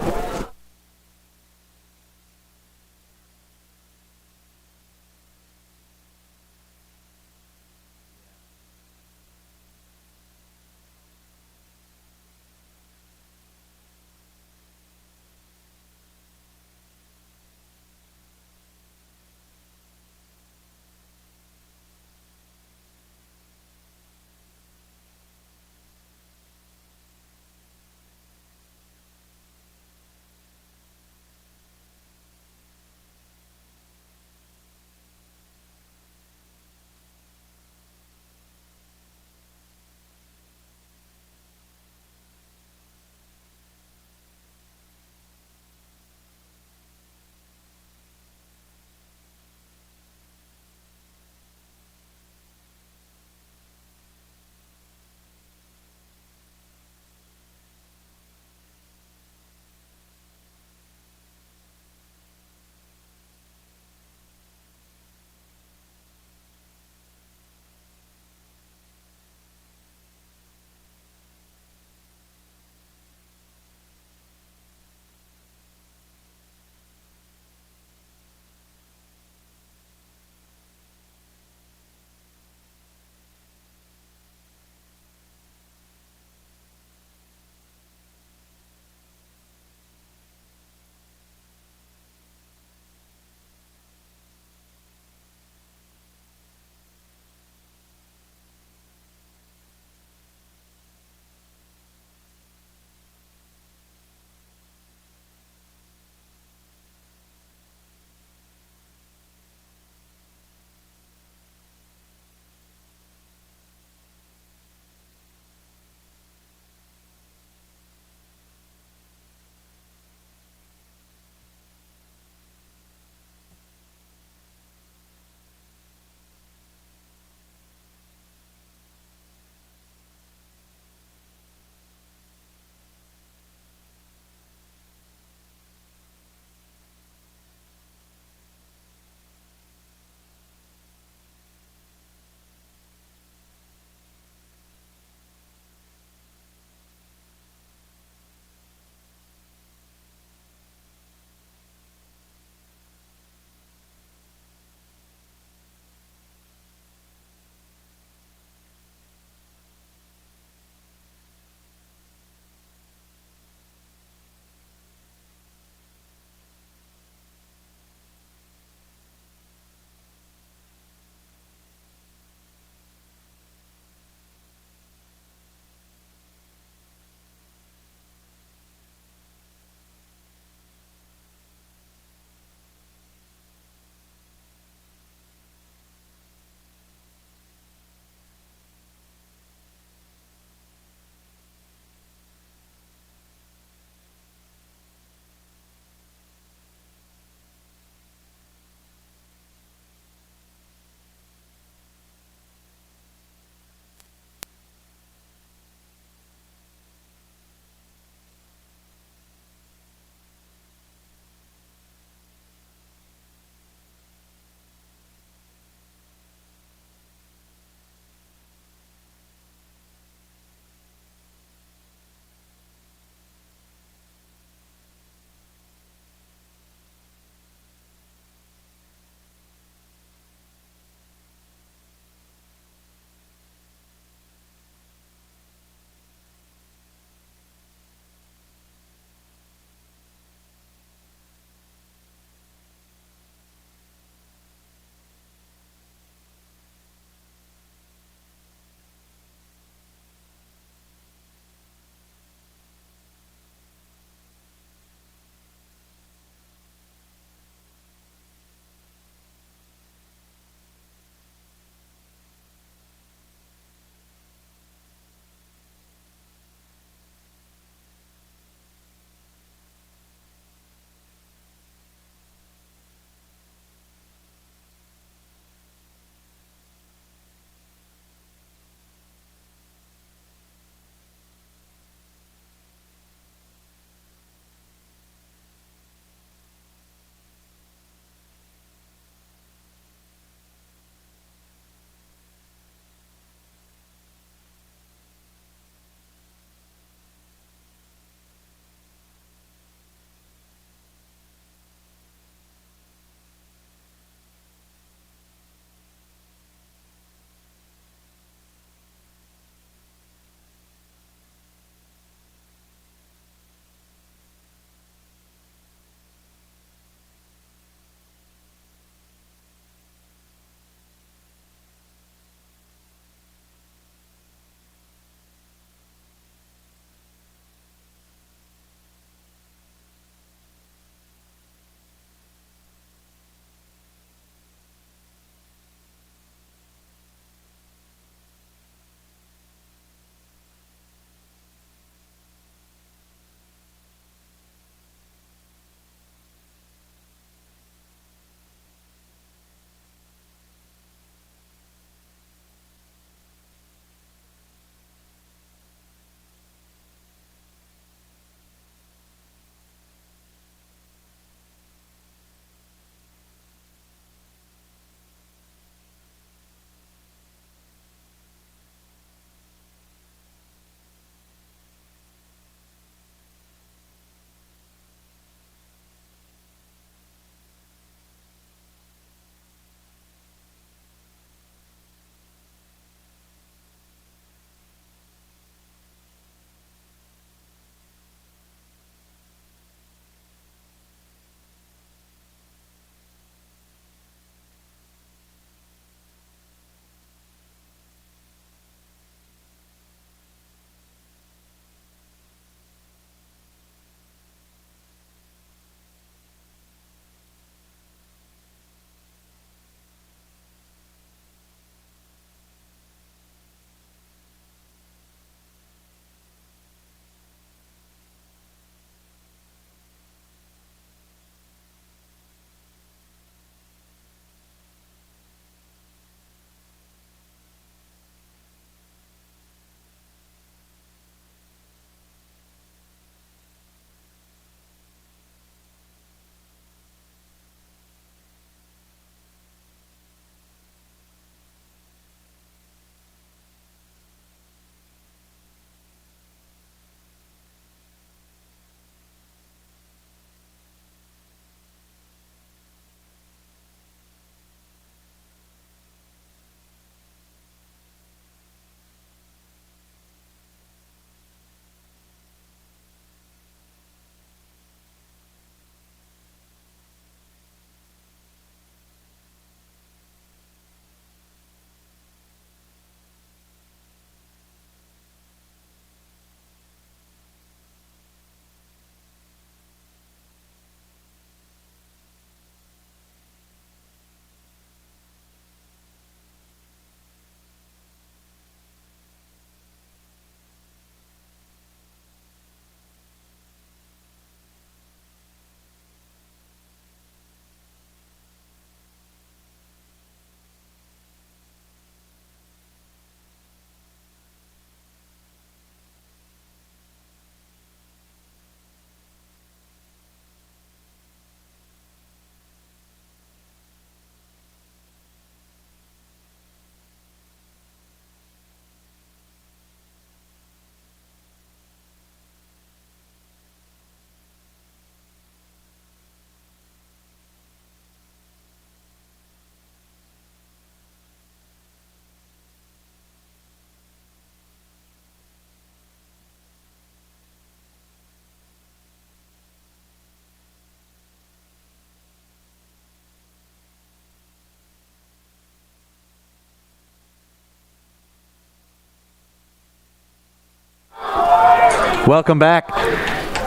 Speaker 3: Welcome back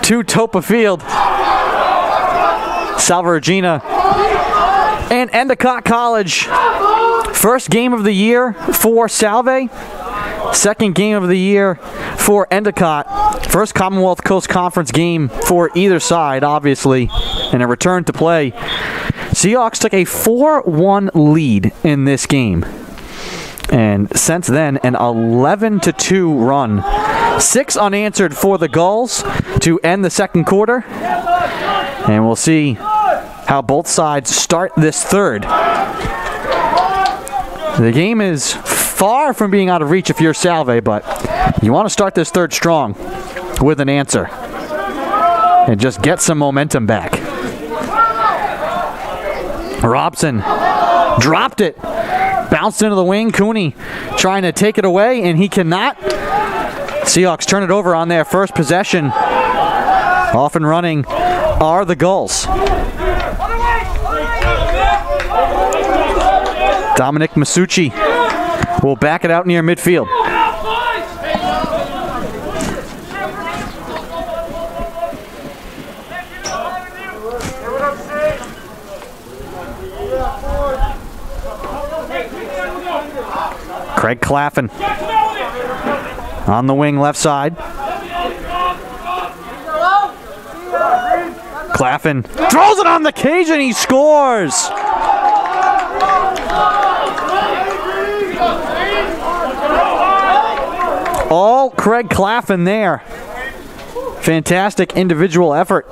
Speaker 3: to Toppa Field. Salve Regina and Endicott College. First game of the year for Salve. Second game of the year for Endicott. First Commonwealth Coast Conference game for either side, obviously, and a return to play. Seahawks took a 4-1 lead in this game. And since then, an 11-2 run. 6 unanswered for the Gulls to end the second quarter. And we'll see how both sides start this third. The game is far from being out of reach if you're Salve, but you want to start this third strong with an answer and just get some momentum back. Robson dropped it. Bounced into the wing. Cooney trying to take it away, and he cannot. Seahawks turn it over on their first possession. Off and running are the Gulls. Dominic Masucci will back it out near midfield. Craig Claffin on the wing left side. Claffin throws it on the cage and he scores! All Craig Claffin there. Fantastic individual effort.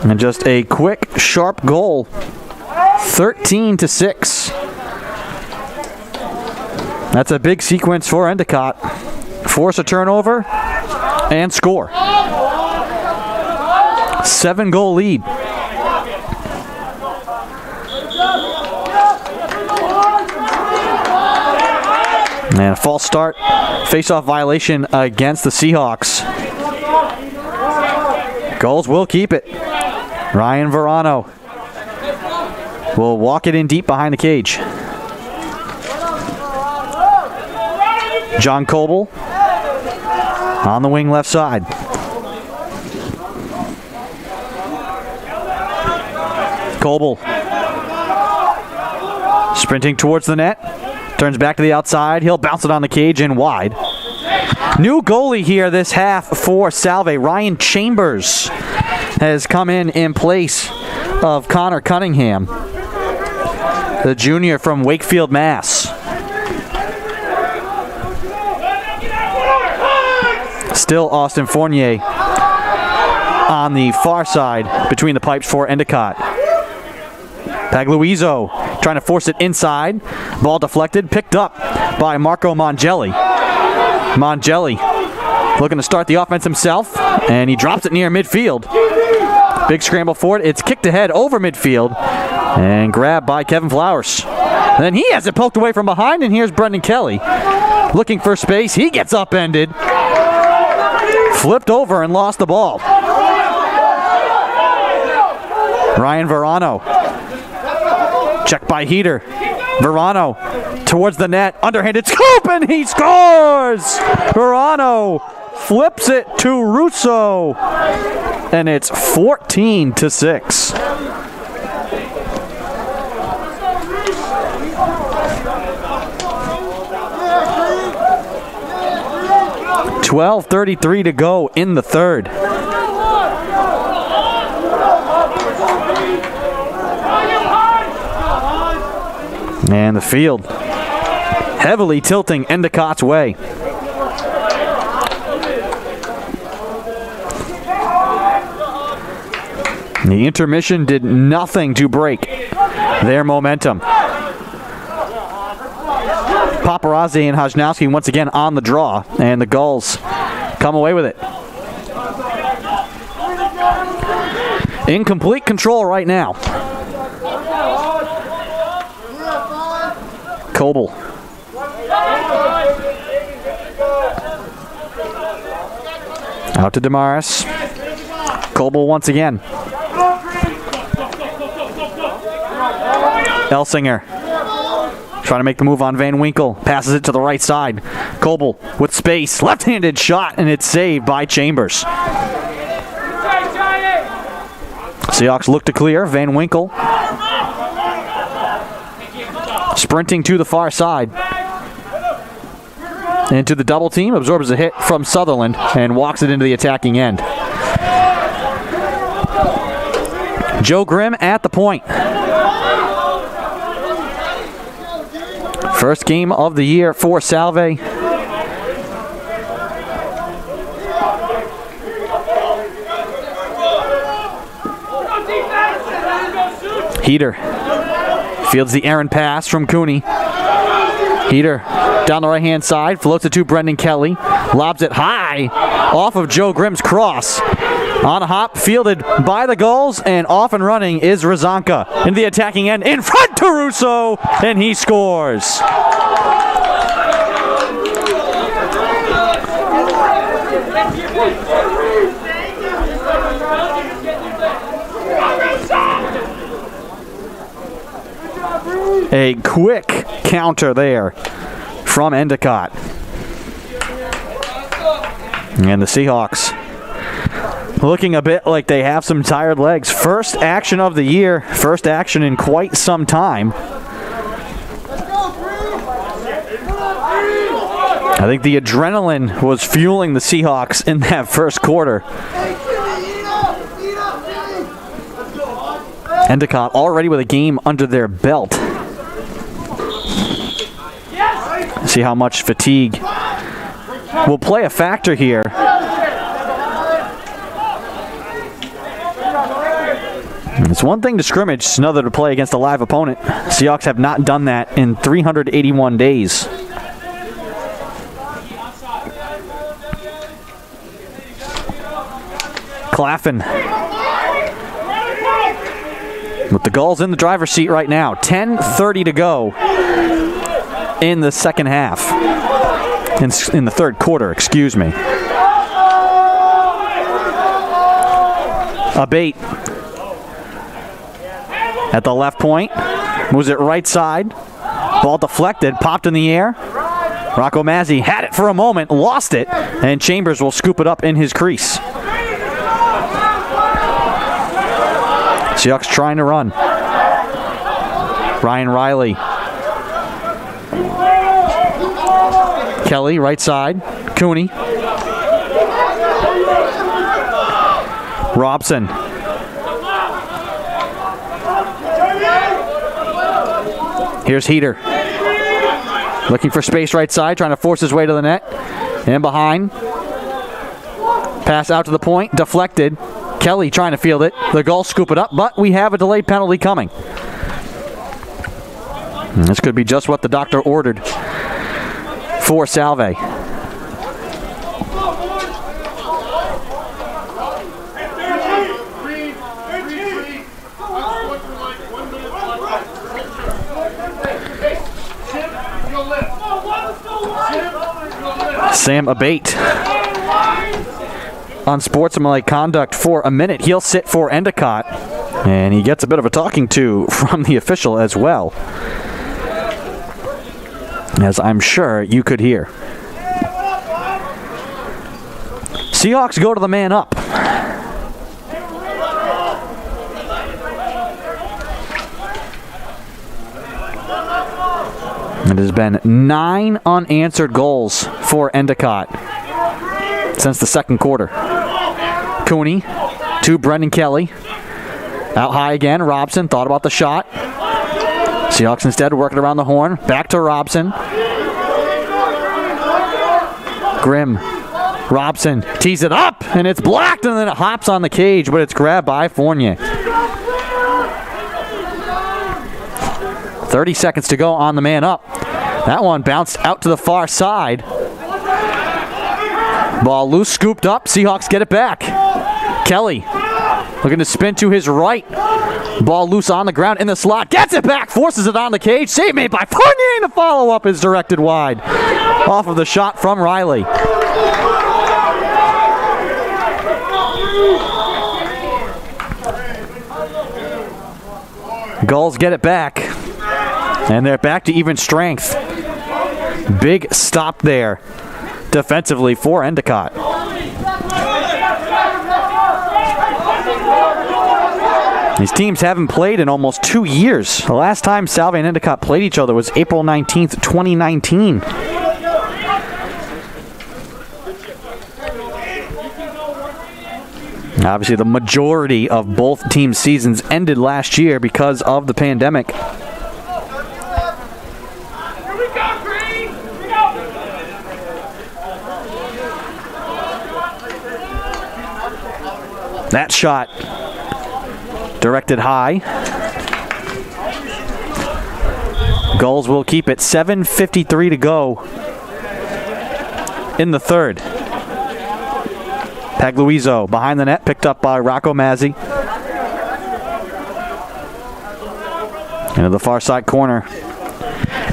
Speaker 3: And just a quick, sharp goal. 13-6. That's a big sequence for Endicott. Force a turnover and score. 7-goal lead. And a false start. Face-off violation against the Seahawks. Gulls will keep it. Ryan Verano will walk it in deep behind the cage. John Coble on the wing left side. Coble sprinting towards the net. Turns back to the outside. He'll bounce it on the cage and wide. New goalie here this half for Salve. Ryan Chambers has come in place of Connor Cunningham, the junior from Wakefield, Mass. Still Austin Fournier on the far side between the pipes for Endicott. Pagliuizzo trying to force it inside. Ball deflected, picked up by Marco Mongelli. Mongelli looking to start the offense himself, and he drops it near midfield. Big scramble for it. It's kicked ahead over midfield and grabbed by Kevin Flowers. And then he has it poked away from behind, and here's Brendan Kelly looking for space. He gets upended. Flipped over and lost the ball. Ryan Verano. Checked by Heater. Verano towards the net. Underhanded scoop and he scores! Verano flips it to Russo. And it's 14-6. .12:33 to go in the third. And the field heavily tilting Endicott's way. The intermission did nothing to break their momentum. Paparazzi and Hajnowski once again on the draw, and the Gulls come away with it. In complete control right now. Coble. Out to Damaris. Coble once again. Elsinger trying to make the move on Van Winkle. Passes it to the right side. Coble with space. Left-handed shot, and it's saved by Chambers. Seahawks look to clear. Van Winkle sprinting to the far side. Into the double team. Absorbs a hit from Sutherland and walks it into the attacking end. Joe Grimm at the point. First game of the year for Salve. Heater fields the errant pass from Cooney. Heater down the right-hand side, floats it to Brendan Kelly, lobs it high off of Joe Grimm's cross. On a hop, fielded by the goals, and off and running is Razanka. In the attacking end, in front to Russo, and he scores. A quick counter there from Endicott. And the Seahawks looking a bit like they have some tired legs. First action of the year, first action in quite some time. I think the adrenaline was fueling the Seahawks in that first quarter. Endicott already with a game under their belt. See how much fatigue will play a factor here. It's one thing to scrimmage, it's another to play against a live opponent. Seahawks have not done that in 381 days. Claflin with the Gulls in the driver's seat right now. 10:30 to go in the second half. In the third quarter, excuse me. Abate at the left point. Moves it right side. Ball deflected, popped in the air. Rocco Mazzi had it for a moment, lost it, and Chambers will scoop it up in his crease. Seahawks trying to run. Ryan Riley. Kelly, right side. Cooney. Robson. Here's Heater. Looking for space right side, trying to force his way to the net. And behind. Pass out to the point, deflected. Kelly trying to field it. The Gulls scoop it up, but we have a delayed penalty coming. And this could be just what the doctor ordered for Salve. Sam Abate unsportsmanlike conduct for a minute. He'll sit for Endicott, and he gets a bit of a talking to from the official as well, as I'm sure you could hear. Seahawks go to the man up. It has been 9 unanswered goals for Endicott since the second quarter. Cooney to Brendan Kelly. Out high again. Robson thought about the shot. Seahawks instead working around the horn. Back to Robson. Grimm. Robson tees it up, and it's blocked, and then it hops on the cage, but it's grabbed by Fournier. 30 seconds to go on the man up. That one bounced out to the far side. Ball loose, scooped up. Seahawks get it back. Kelly looking to spin to his right. Ball loose on the ground in the slot. Gets it back, forces it on the cage. Save made by Fournier. The follow-up is directed wide off of the shot from Riley. Gulls get it back. And they're back to even strength. Big stop there defensively for Endicott. These teams haven't played in almost 2 years. The last time Salve and Endicott played each other was April 19th, 2019. Obviously, the majority of both teams' seasons ended last year because of the pandemic. That shot directed high. Gulls will keep it. 7:53 to go in the third. Pagliuizzo behind the net, picked up by Rocco Mazzi. Into the far side corner.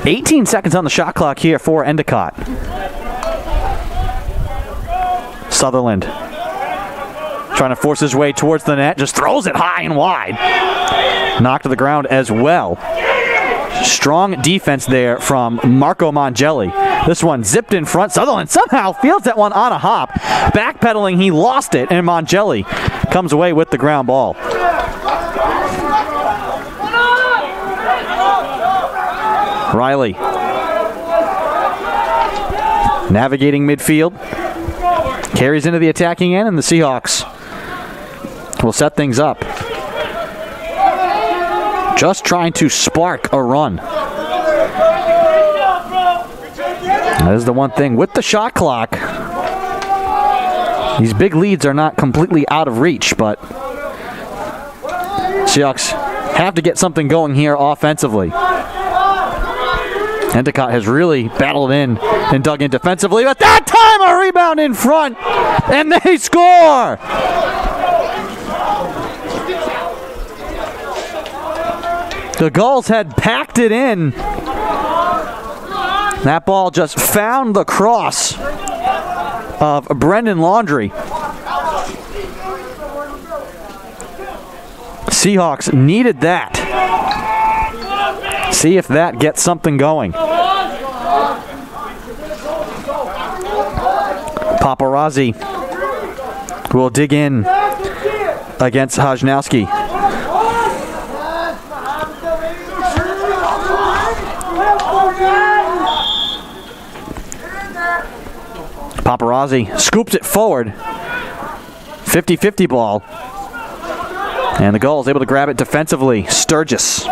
Speaker 3: 18 seconds on the shot clock here for Endicott. Sutherland trying to force his way towards the net, just throws it high and wide. Knocked to the ground as well. Strong defense there from Marco Mangelli. This one zipped in front. Sutherland somehow fields that one on a hop. Backpedaling, he lost it, and Mangelli comes away with the ground ball. Riley navigating midfield. Carries into the attacking end, and the Seahawks will set things up. Just trying to spark a run. That is the one thing with the shot clock. These big leads are not completely out of reach, but Seahawks have to get something going here offensively. Endicott has really battled in and dug in defensively, but that time a rebound in front, and they score! The Gulls had packed it in. That ball just found the cross of Brendan Laundrie. Seahawks needed that. See if that gets something going. Paparazzi will dig in against Hajnowski. Paparazzi scoops it forward. 50-50 ball. And the Gulls able to grab it defensively. Sturgis.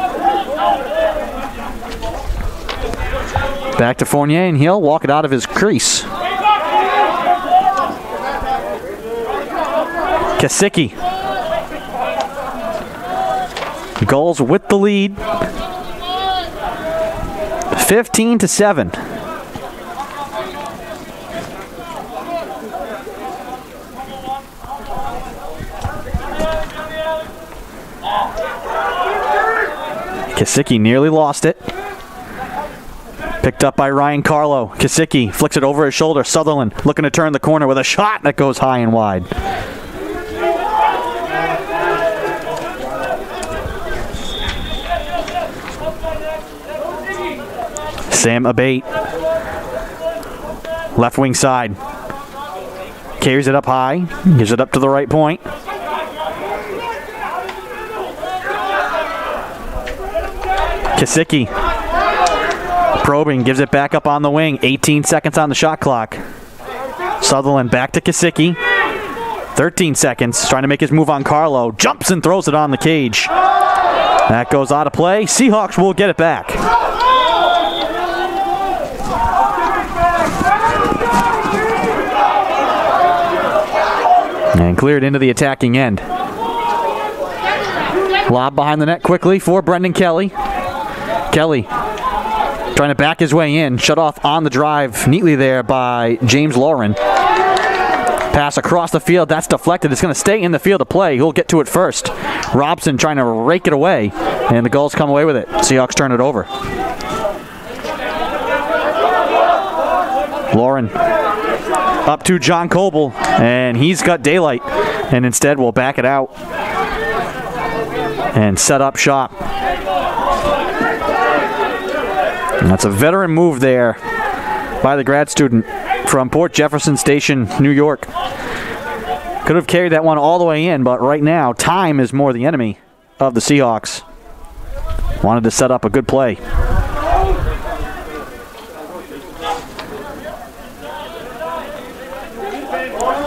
Speaker 3: Back to Fournier, and he'll walk it out of his crease. Kasicki. Gulls with the lead. 15-7. Kasicki nearly lost it. Picked up by Ryan Carlo. Kasicki flicks it over his shoulder. Sutherland looking to turn the corner with a shot that goes high and wide. Sam Abate. Left wing side. Carries it up high. Gives it up to the right point. Kasicki probing, gives it back up on the wing. 18 seconds on the shot clock. Sutherland back to Kasicki. 13 seconds, trying to make his move on Carlo. Jumps and throws it on the cage. That goes out of play. Seahawks will get it back. And cleared into the attacking end. Lob behind the net quickly for Brendan Kelly. Kelly trying to back his way in. Shut off on the drive neatly there by James Lauren. Pass across the field. That's deflected. It's going to stay in the field of play. He'll get to it first. Robson trying to rake it away. And the Gulls come away with it. Seahawks turn it over. Lauren up to John Coble. And he's got daylight. And instead will back it out. And set up shop. That's a veteran move there by the grad student from Port Jefferson Station, New York. Could have carried that one all the way in, but right now, time is more the enemy of the Seahawks. Wanted to set up a good play.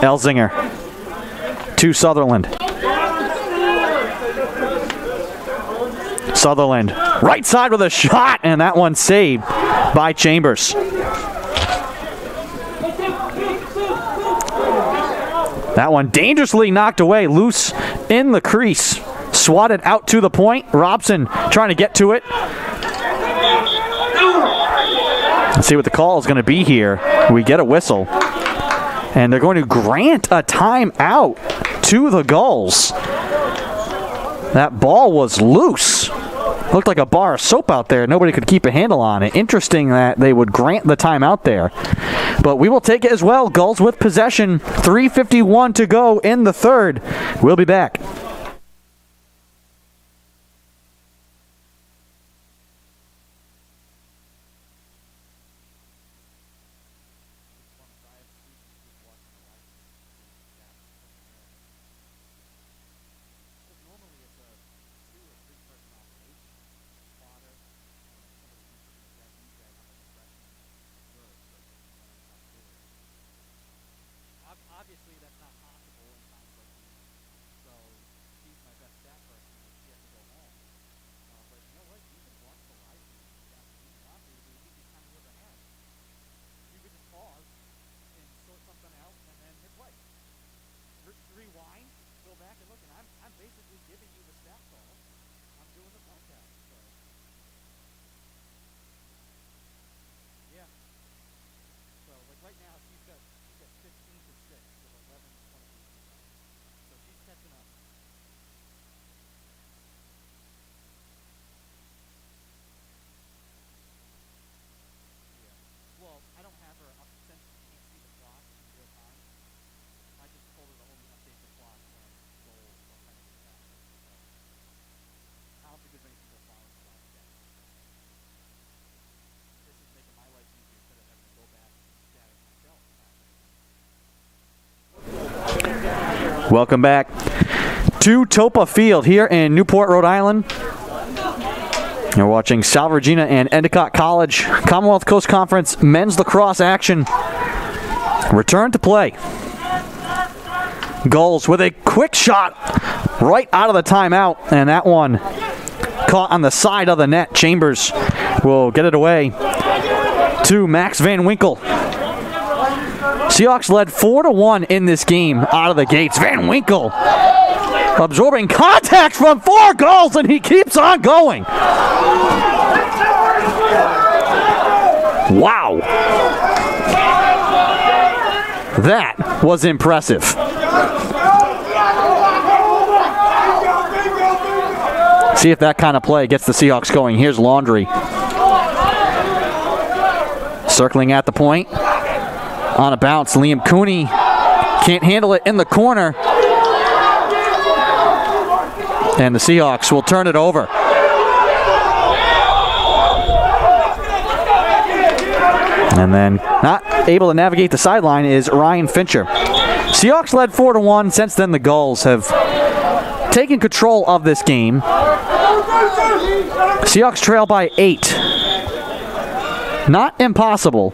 Speaker 3: Elzinger to Sutherland. Sutherland, right side with a shot, and that one saved by Chambers. That one dangerously knocked away, loose in the crease. Swatted out to the point. Robson trying to get to it. Let's see what the call is going to be here. We get a whistle. And they're going to grant a timeout to the Gulls. That ball was loose. Looked like a bar of soap out there. Nobody could keep a handle on it. Interesting that they would grant the timeout there. But we will take it as well. Gulls with possession. 3:51 to go in the third. We'll be back.
Speaker 4: Obviously, that's not possible in times like these. So he's my best stat person, and he has to go home. But you know what? You can watch the live feed. If you want to, you can kind of look ahead. You could just pause and sort something out, and then hit play. Rewind, go back and look, and I'm basically giving you the stat call. I'm doing the podcast. So. Yeah. So like right now, she's got 15 to 6 with 11:28. So she's catching up. Yeah. Well, I don't have her up since she can't see the clock in real time. I just told her to only update the clock when goals are kind of back. So I don't think there's many people following the live yet. This is making my life easier instead of having to go back and stat it myself.
Speaker 3: Welcome back to Toppa Field here in Newport, Rhode Island. You're watching Salve Regina and Endicott College Commonwealth Coast Conference men's lacrosse action. Return to play. Gulls with a quick shot right out of the timeout, and that one caught on the side of the net. Chambers will get it away to Max Van Winkle. Seahawks led 4-1 in this game out of the gates. Van Winkle absorbing contact from 4 Gulls, and he keeps on going. Wow. That was impressive. See if that kind of play gets the Seahawks going. Here's Laundry. Circling at the point. On a bounce, Liam Cooney can't handle it in the corner. And the Seahawks will turn it over. And then not able to navigate the sideline is Ryan Fincher. Seahawks led 4-1. Since then, the Gulls have taken control of this game. Seahawks trail by 8. Not impossible.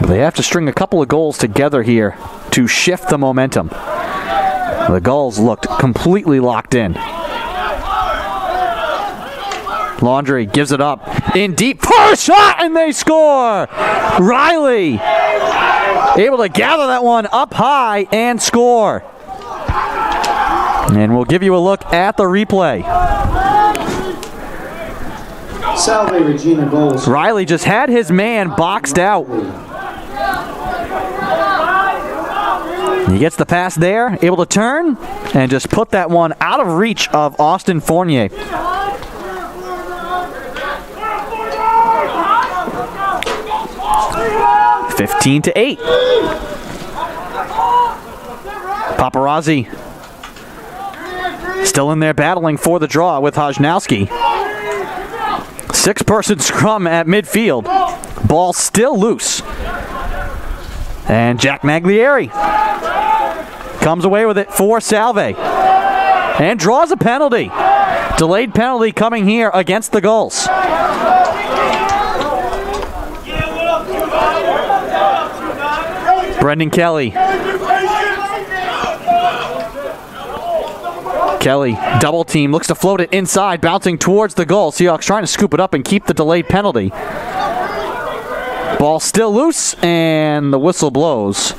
Speaker 3: They have to string a couple of goals together here to shift the momentum. The Gulls looked completely locked in. Laundry gives it up in deep for a shot, and they score! Riley able to gather that one up high and score. And we'll give you a look at the replay.
Speaker 1: Salve Regina goals.
Speaker 3: Riley just had his man boxed out. He gets the pass there, able to turn, and just put that one out of reach of Austin Fournier. (15-8). Paparazzi still in there battling for the draw with Hajnowski. Six-person scrum at midfield. Ball still loose. And Jack Maglieri comes away with it for Salve. And draws a penalty. Delayed penalty coming here against the Gulls. Brendan Kelly. Kelly, double team, looks to float it inside, bouncing towards the goal. Seahawks trying to scoop it up and keep the delayed penalty. Ball still loose, and the whistle blows.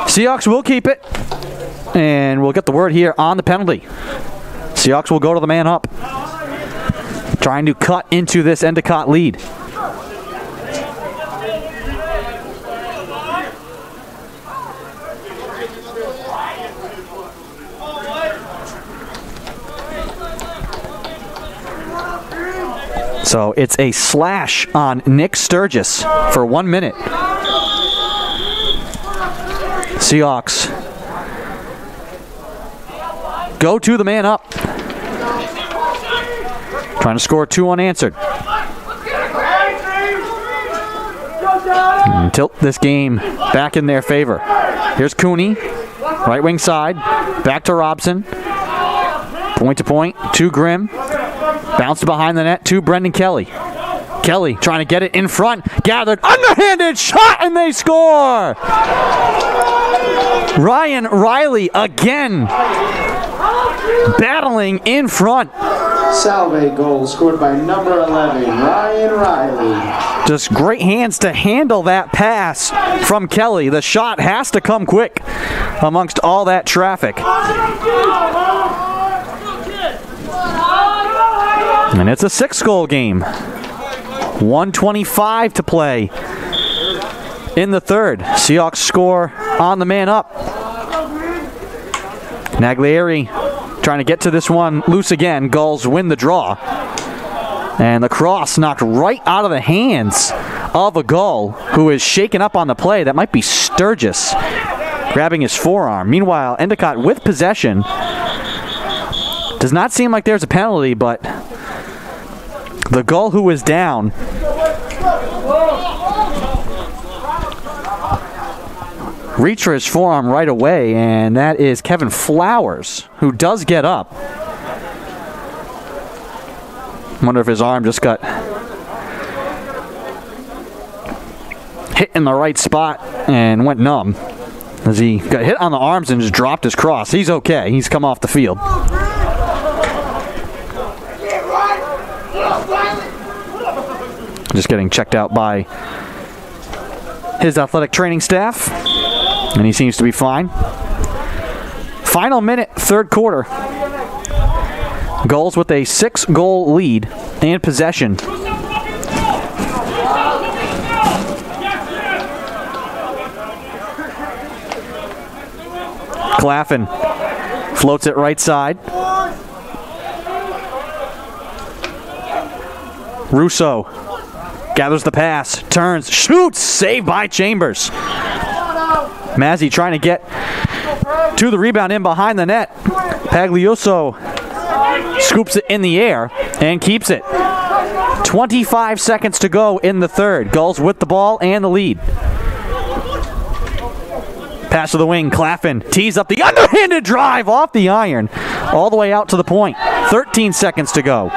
Speaker 3: Seahawks will keep it, and we'll get the word here on the penalty. Seahawks will go to the man up, trying to cut into this Endicott lead. So it's a slash on Nick Sturgis for 1 minute. Seahawks go to the man up. Trying to score 2 unanswered. And tilt this game back in their favor. Here's Cooney, right wing side, back to Robson. Point to point, to Grimm. Bounced behind the net to Brendan Kelly. Kelly trying to get it in front. Gathered, underhanded shot, and they score! Ryan Riley again battling in front.
Speaker 1: Salve goal scored by number 11, Ryan Riley.
Speaker 3: Just great hands to handle that pass from Kelly. The shot has to come quick amongst all that traffic. And it's a 6-goal game. 1:25 to play in the third. Seahawks score on the man up. Naglieri trying to get to this one loose again. Gulls win the draw. And the cross knocked right out of the hands of a Gull who is shaken up on the play. That might be Sturgis grabbing his forearm. Meanwhile, Endicott with possession. Does not seem like there's a penalty, but the Gull who is down reached for his forearm right away, and that is Kevin Flowers, who does get up. Wonder if his arm just got hit in the right spot and went numb as he got hit on the arms and just dropped his cross. He's okay. He's come off the field. Just getting checked out by his athletic training staff, and he seems to be fine. Final minute, third quarter. Gulls with a 6-goal lead and possession. Claffin floats it right side. Russo gathers the pass, turns, shoots, saved by Chambers. Mazzy trying to get to the rebound in behind the net. Pagliuso scoops it in the air and keeps it. 25 seconds to go in the third. Gulls with the ball and the lead. Pass to the wing, Claffin tees up the underhanded drive off the iron all the way out to the point. 13 seconds to go.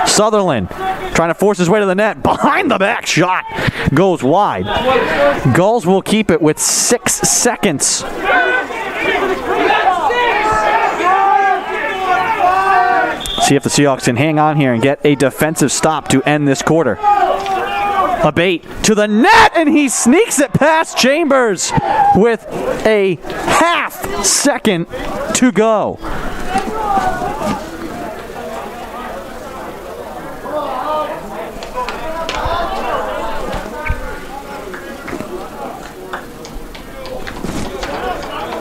Speaker 3: Sutherland trying to force his way to the net. Behind the back shot goes wide. Gulls will keep it with 6 seconds. See if the Seahawks can hang on here and get a defensive stop to end this quarter. Abate to the net, and he sneaks it past Chambers with a half second to go.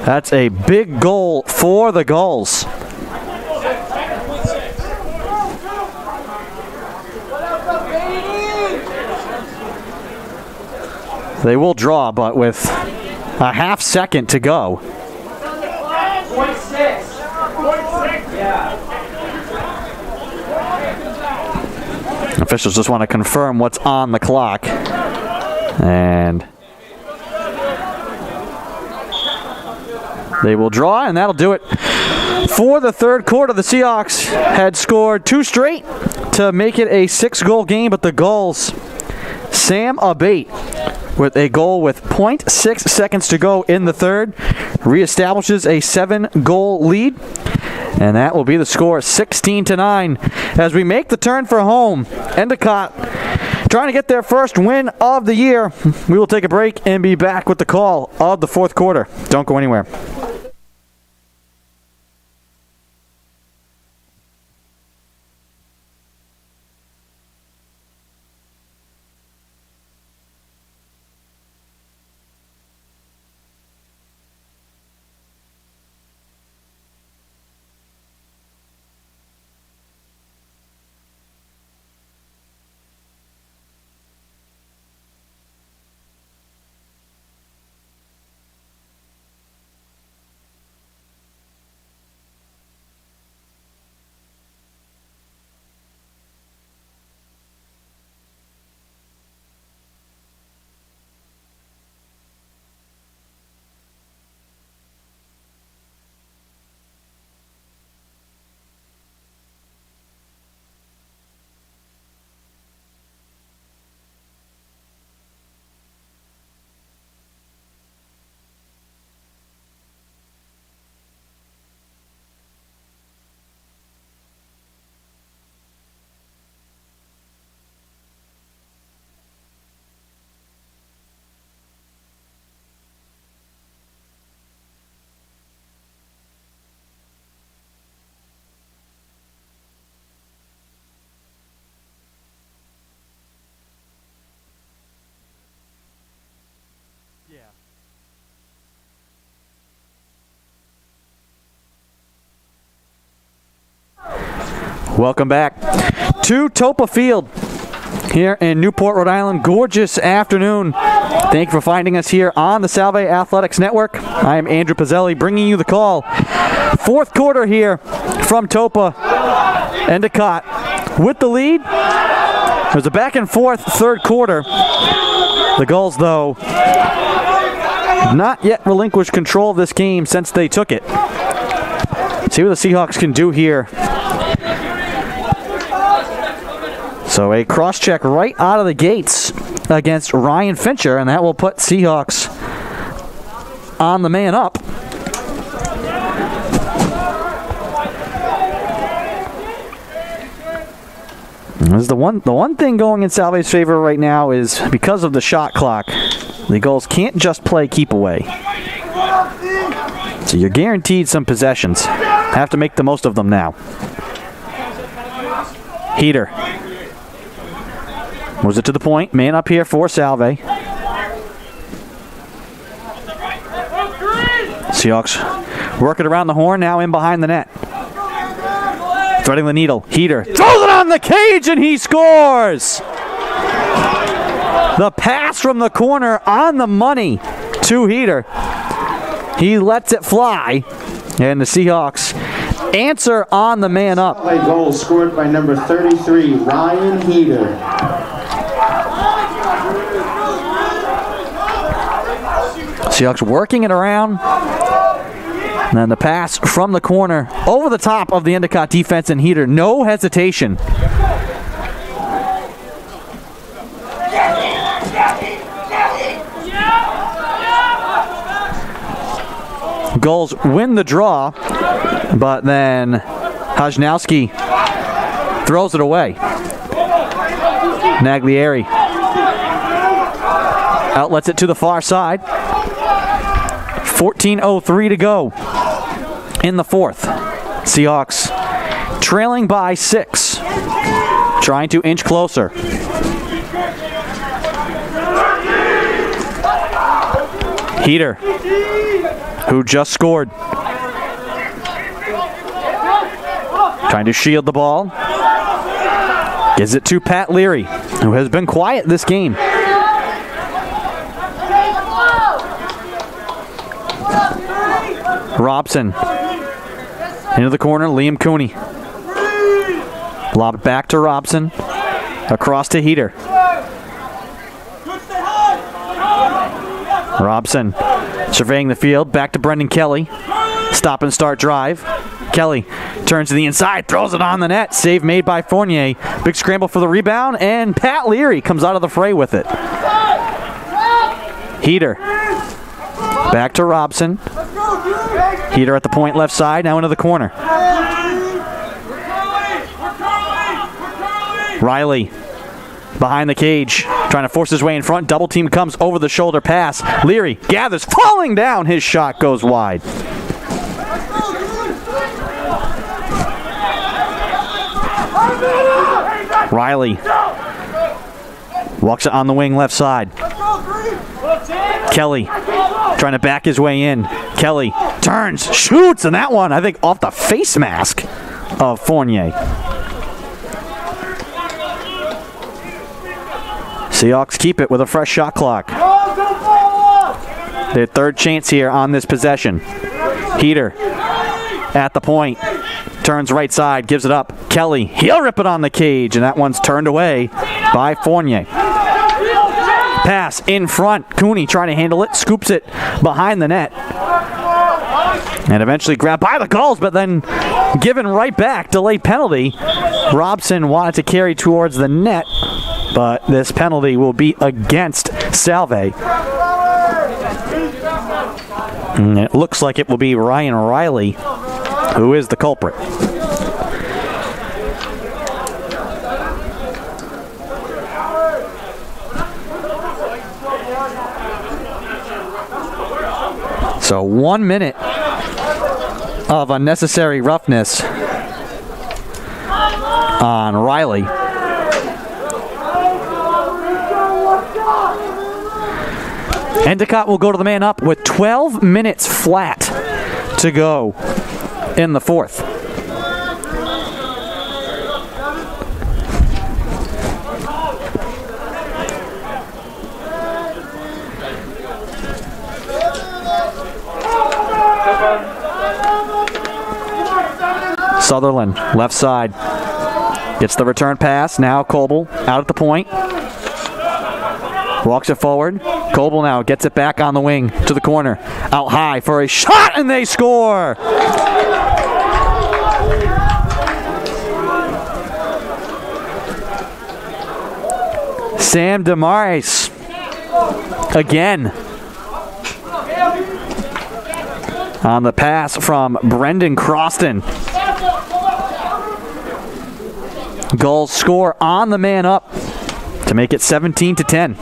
Speaker 3: That's a big goal for the Gulls. They will draw, but with a half second to go. Officials just want to confirm what's on the clock. And they will draw, and that'll do it for the third quarter. The Seahawks had scored 2 straight to make it a 6-goal game, but the goals, Sam Abate with a goal with 0.6 seconds to go in the third, reestablishes a 7-goal lead. And that will be the score, 16-9. As we make the turn for home, Endicott trying to get their first win of the year. We will take a break and be back with the call of the fourth quarter. Don't go anywhere. Welcome back to Toppa Field here in Newport, Rhode Island. Gorgeous afternoon. Thank you for finding us here on the Salve Athletics Network. I am Andrew Pizzelli bringing you the call. Fourth quarter here from Toppa. Endicott with the lead. There's a back and forth third quarter. The Gulls, though, not yet relinquished control of this game since they took it. See what the Seahawks can do here. So a cross-check right out of the gates against Ryan Fincher, and that will put Seahawks on the man up. The one thing going in Salve's favor right now is because of the shot clock, the Gulls can't just play keep away. So you're guaranteed some possessions. Have to make the most of them now. Heater. Moves it to the point. Man up here for Salve. Seahawks working around the horn, now in behind the net. Threading the needle. Heater throws it on the cage and he scores! The pass from the corner on the money to Heater. He lets it fly, and the Seahawks answer on the man up.
Speaker 1: A goal scored by number 33, Ryan Heater.
Speaker 3: Seahawks working it around. And then the pass from the corner over the top of the Endicott defense, and Heater, no hesitation. Gulls win the draw, but then Hajnowski throws it away. Naglieri outlets it to the far side. 14:03 to go in the fourth. Seahawks trailing by 6, trying to inch closer. Heater, who just scored, trying to shield the ball. Gives it to Pat Leary, who has been quiet this game. Robson into the corner. Liam Cooney lobbed back to Robson. Across to Heater. Robson surveying the field. Back to Brendan Kelly. Stop and start drive. Kelly turns to the inside, throws it on the net. Save made by Fournier. Big scramble for the rebound, and Pat Leary comes out of the fray with it. Heater. Back to Robson. Heater at the point left side, now into the corner. Riley behind the cage, trying to force his way in front. Double team comes over the shoulder pass. Leary gathers, falling down. His shot goes wide. Riley walks it on the wing left side. Kelly trying to back his way in. Kelly turns, shoots, and that one, I think, off the face mask of Fournier. Seahawks keep it with a fresh shot clock. Their third chance here on this possession. Heater at the point. Turns right side, gives it up. Kelly, he'll rip it on the cage, and that one's turned away by Fournier. Pass in front. Cooney trying to handle it, scoops it behind the net. And eventually grabbed by the goals, but then given right back. Delayed penalty. Robson wanted to carry towards the net, but this penalty will be against Salve. And it looks like it will be Ryan Riley who is the culprit. So 1 minute of unnecessary roughness on Riley. Endicott will go to the man up with 12 minutes flat to go in the fourth. Sutherland, left side, gets the return pass. Now Coble out at the point. Walks it forward. Coble now gets it back on the wing to the corner. Out high for a shot, and they score! Sam Demarais again on the pass from Brendan Croston. Gulls score on the man up to make it 17-10.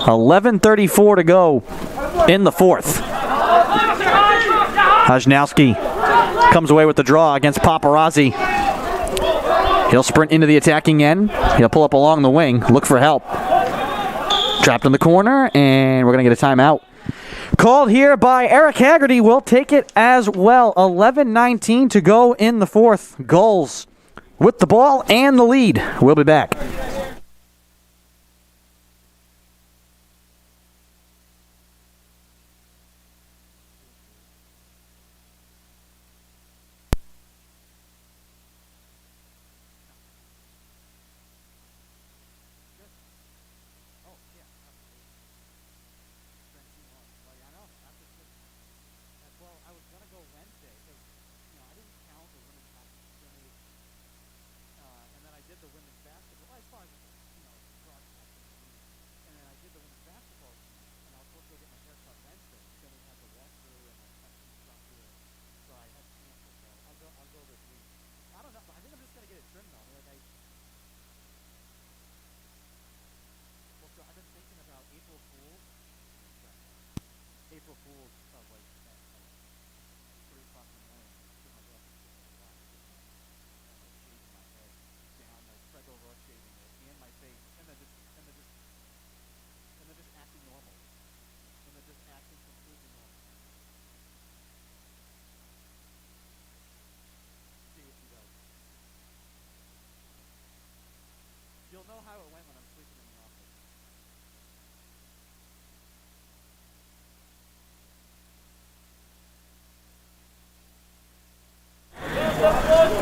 Speaker 3: $11:34 to go in the fourth. Hajnowski comes away with the draw against Paparazzi. He'll sprint into the attacking end. He'll pull up along the wing, look for help. Trapped in the corner, and we're going to get a timeout. Called here by Eric Haggerty. We'll take it as well. 11:19 to go in the fourth. Gulls with the ball and the lead. We'll be back. You'll know how it went when I'm sleeping in the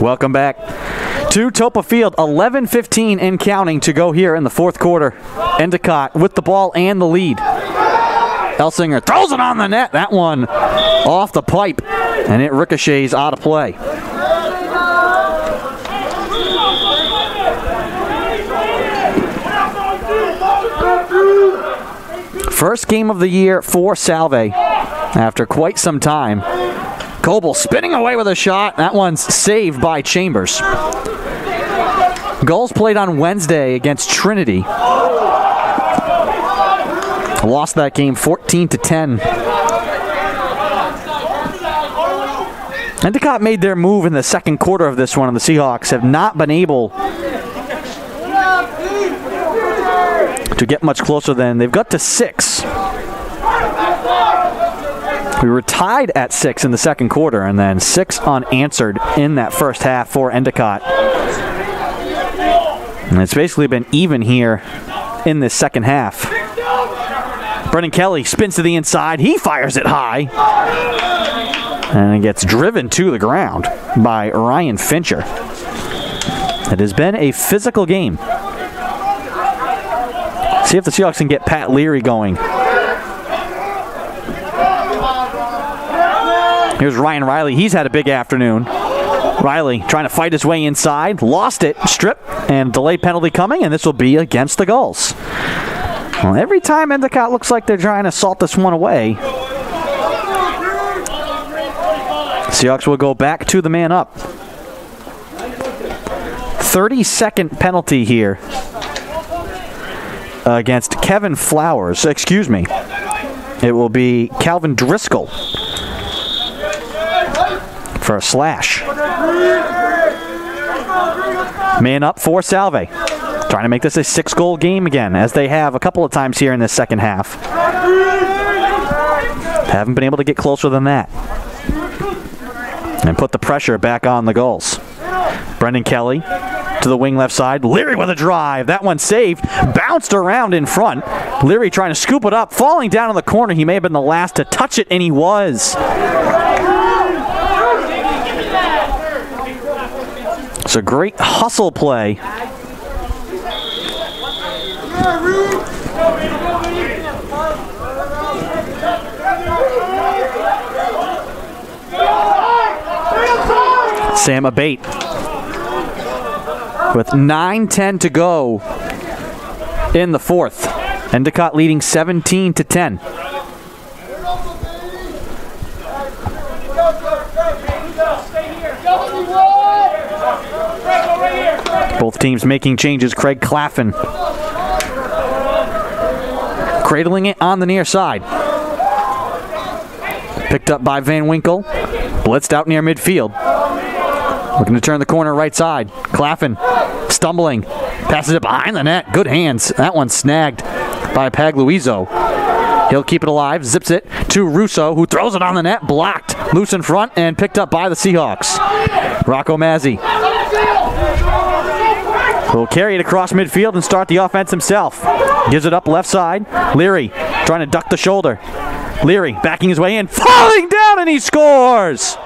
Speaker 3: Welcome back to Toppa Field. 11:15 and counting to go here in the fourth quarter. Endicott with the ball and the lead. Elsinger throws it on the net. That one off the pipe, and it ricochets out of play. First game of the year for Salve after quite some time. Coble spinning away with a shot. That one's saved by Chambers. Goals played on Wednesday against Trinity. Lost that game 14-10. Endicott made their move in the second quarter of this one, and the Seahawks have not been able to get much closer than they've got to 6. We were tied at 6 in the second quarter, and then 6 unanswered in that first half for Endicott. And it's basically been even here in this second half. Brendan Kelly spins to the inside. He fires it high. And it gets driven to the ground by Ryan Fincher. It has been a physical game. See if the Seahawks can get Pat Leary going. Here's Ryan Riley. He's had a big afternoon. Riley trying to fight his way inside. Lost it. Strip and delayed penalty coming, and this will be against the Gulls. Well, every time Endicott looks like they're trying to salt this one away, Seahawks will go back to the man up. 30-second penalty here against Kevin Flowers. Excuse me. It will be Calvin Driscoll for a slash. Man up for Salve. Trying to make this a 6-goal game again, as they have a couple of times here in this second half. Haven't been able to get closer than that. And put the pressure back on the Gulls. Brendan Kelly to the wing left side. Leary with a drive. That one saved. Bounced around in front. Leary trying to scoop it up. Falling down in the corner. He may have been the last to touch it, and he was. It's a great hustle play. Sam Abate with 9:10 to go in the fourth. Endicott leading 17-10. Both teams making changes. Craig Claffin cradling it on the near side. Picked up by Van Winkle. Blitzed out near midfield. Looking to turn the corner right side. Claffin stumbling. Passes it behind the net. Good hands. That one snagged by Pagluizo. He'll keep it alive. Zips it to Russo, who throws it on the net. Blocked. Loose in front and picked up by the Seahawks. Rocco Mazzi will carry it across midfield and start the offense himself. Gives it up left side. Leary trying to duck the shoulder. Leary backing his way in. Falling down, and he scores!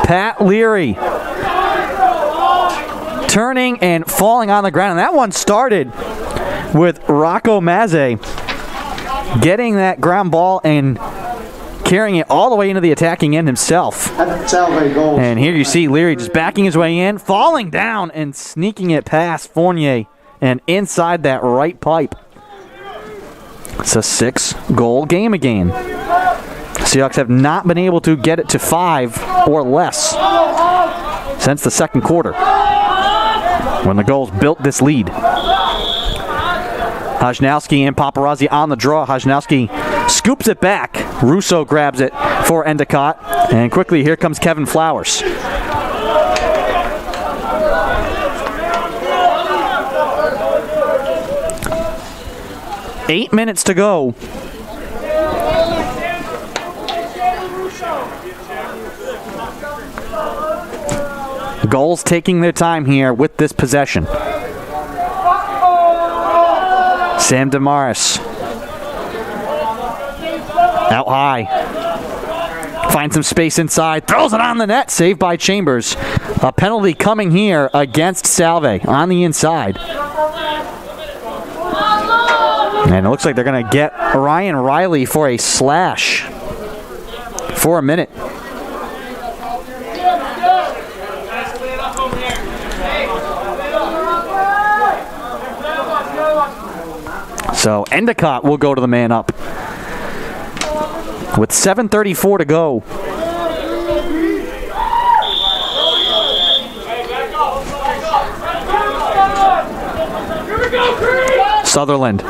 Speaker 3: Pat Leary turning and falling on the ground. And that one started with Rocco Mazze getting that ground ball and carrying it all the way into the attacking end himself. And here you see Leary just backing his way in, falling down and sneaking it past Fournier and inside that right pipe. It's a 6-goal game again. Seahawks have not been able to get it to 5 or less since the second quarter, when the Gulls built this lead. Hajnowski and Paparazzi on the draw. Hajnowski scoops it back. Russo grabs it for Endicott. And quickly, here comes Kevin Flowers. Eight minutes to go. Gulls taking their time here with this possession. Sam Damaris Out high. Finds some space inside. Throws it on the net. Saved by Chambers. A penalty coming here against Salve on the inside. And it looks like they're going to get Ryan Riley for a slash for a minute. So Endicott will go to the man up with 7:34 to go. Sutherland.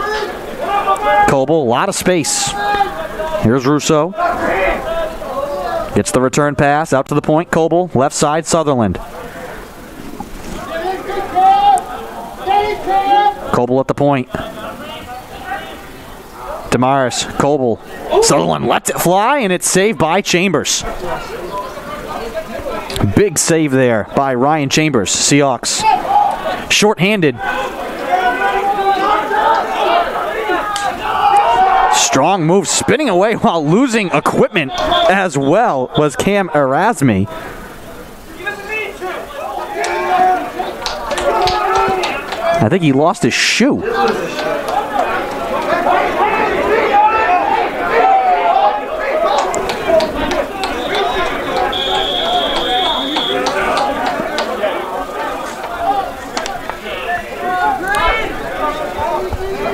Speaker 3: Coble, a lot of space. Here's Russo. Gets the return pass out to the point. Coble, left side, Sutherland. Coble at the point. Damaris, Coble. Sutherland lets it fly, and it's saved by Chambers. Big save there by Ryan Chambers. Seahawks short-handed. Strong move, spinning away while losing equipment as well was Cam Erasmi. I think he lost his shoe.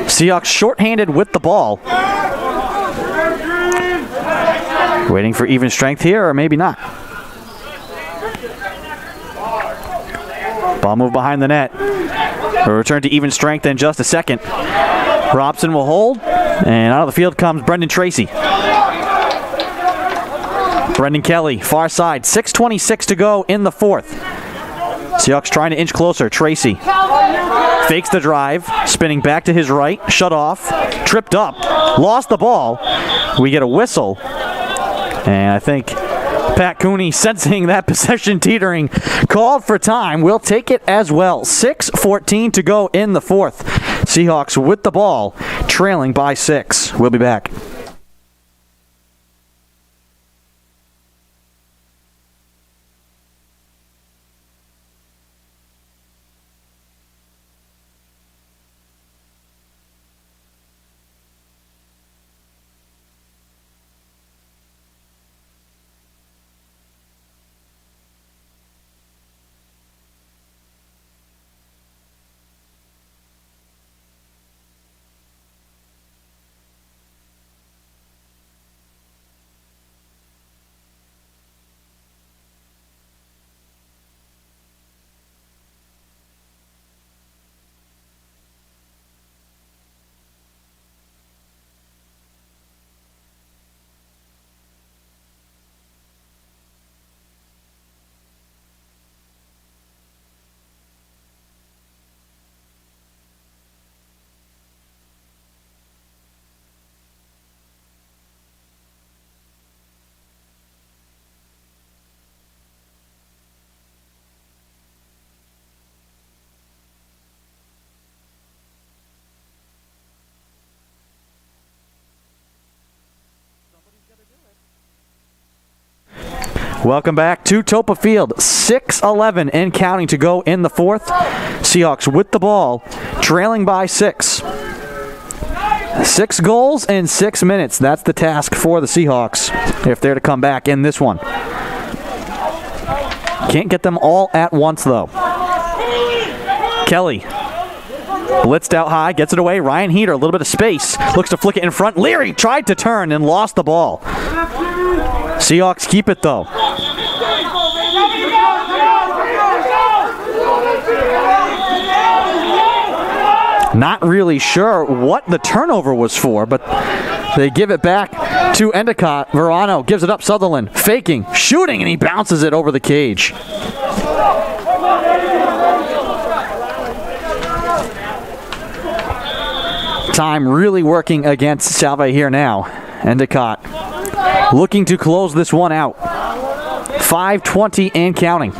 Speaker 3: Seahawks short-handed with the ball. Waiting for even strength here, or maybe not. Ball move behind the net. A return to even strength in just a second. Robson will hold, and out of the field comes Brendan Tracy. Brendan Kelly, far side, 6:26 to go in the fourth. Seahawks trying to inch closer. Tracy fakes the drive, spinning back to his right, shut off, tripped up, lost the ball. We get a whistle, and I think Pat Cooney, sensing that possession teetering, called for time. We'll take it as well. 6:14 to go in the fourth. Seahawks with the ball, trailing by 6. We'll be back. Welcome back to Toppa Field. 6:11 and counting to go in the fourth. Seahawks with the ball, trailing by 6. 6 goals in 6 minutes. That's the task for the Seahawks if they're to come back in this one. Can't get them all at once, though. Kelly blitzed out high, gets it away. Ryan Heater, a little bit of space, looks to flick it in front. Leary tried to turn and lost the ball. Seahawks keep it, though. Not really sure what the turnover was for, but they give it back to Endicott. Verano gives it up. Sutherland faking, shooting, and he bounces it over the cage. Time really working against Salve here now. Endicott looking to close this one out. 5:20 and counting.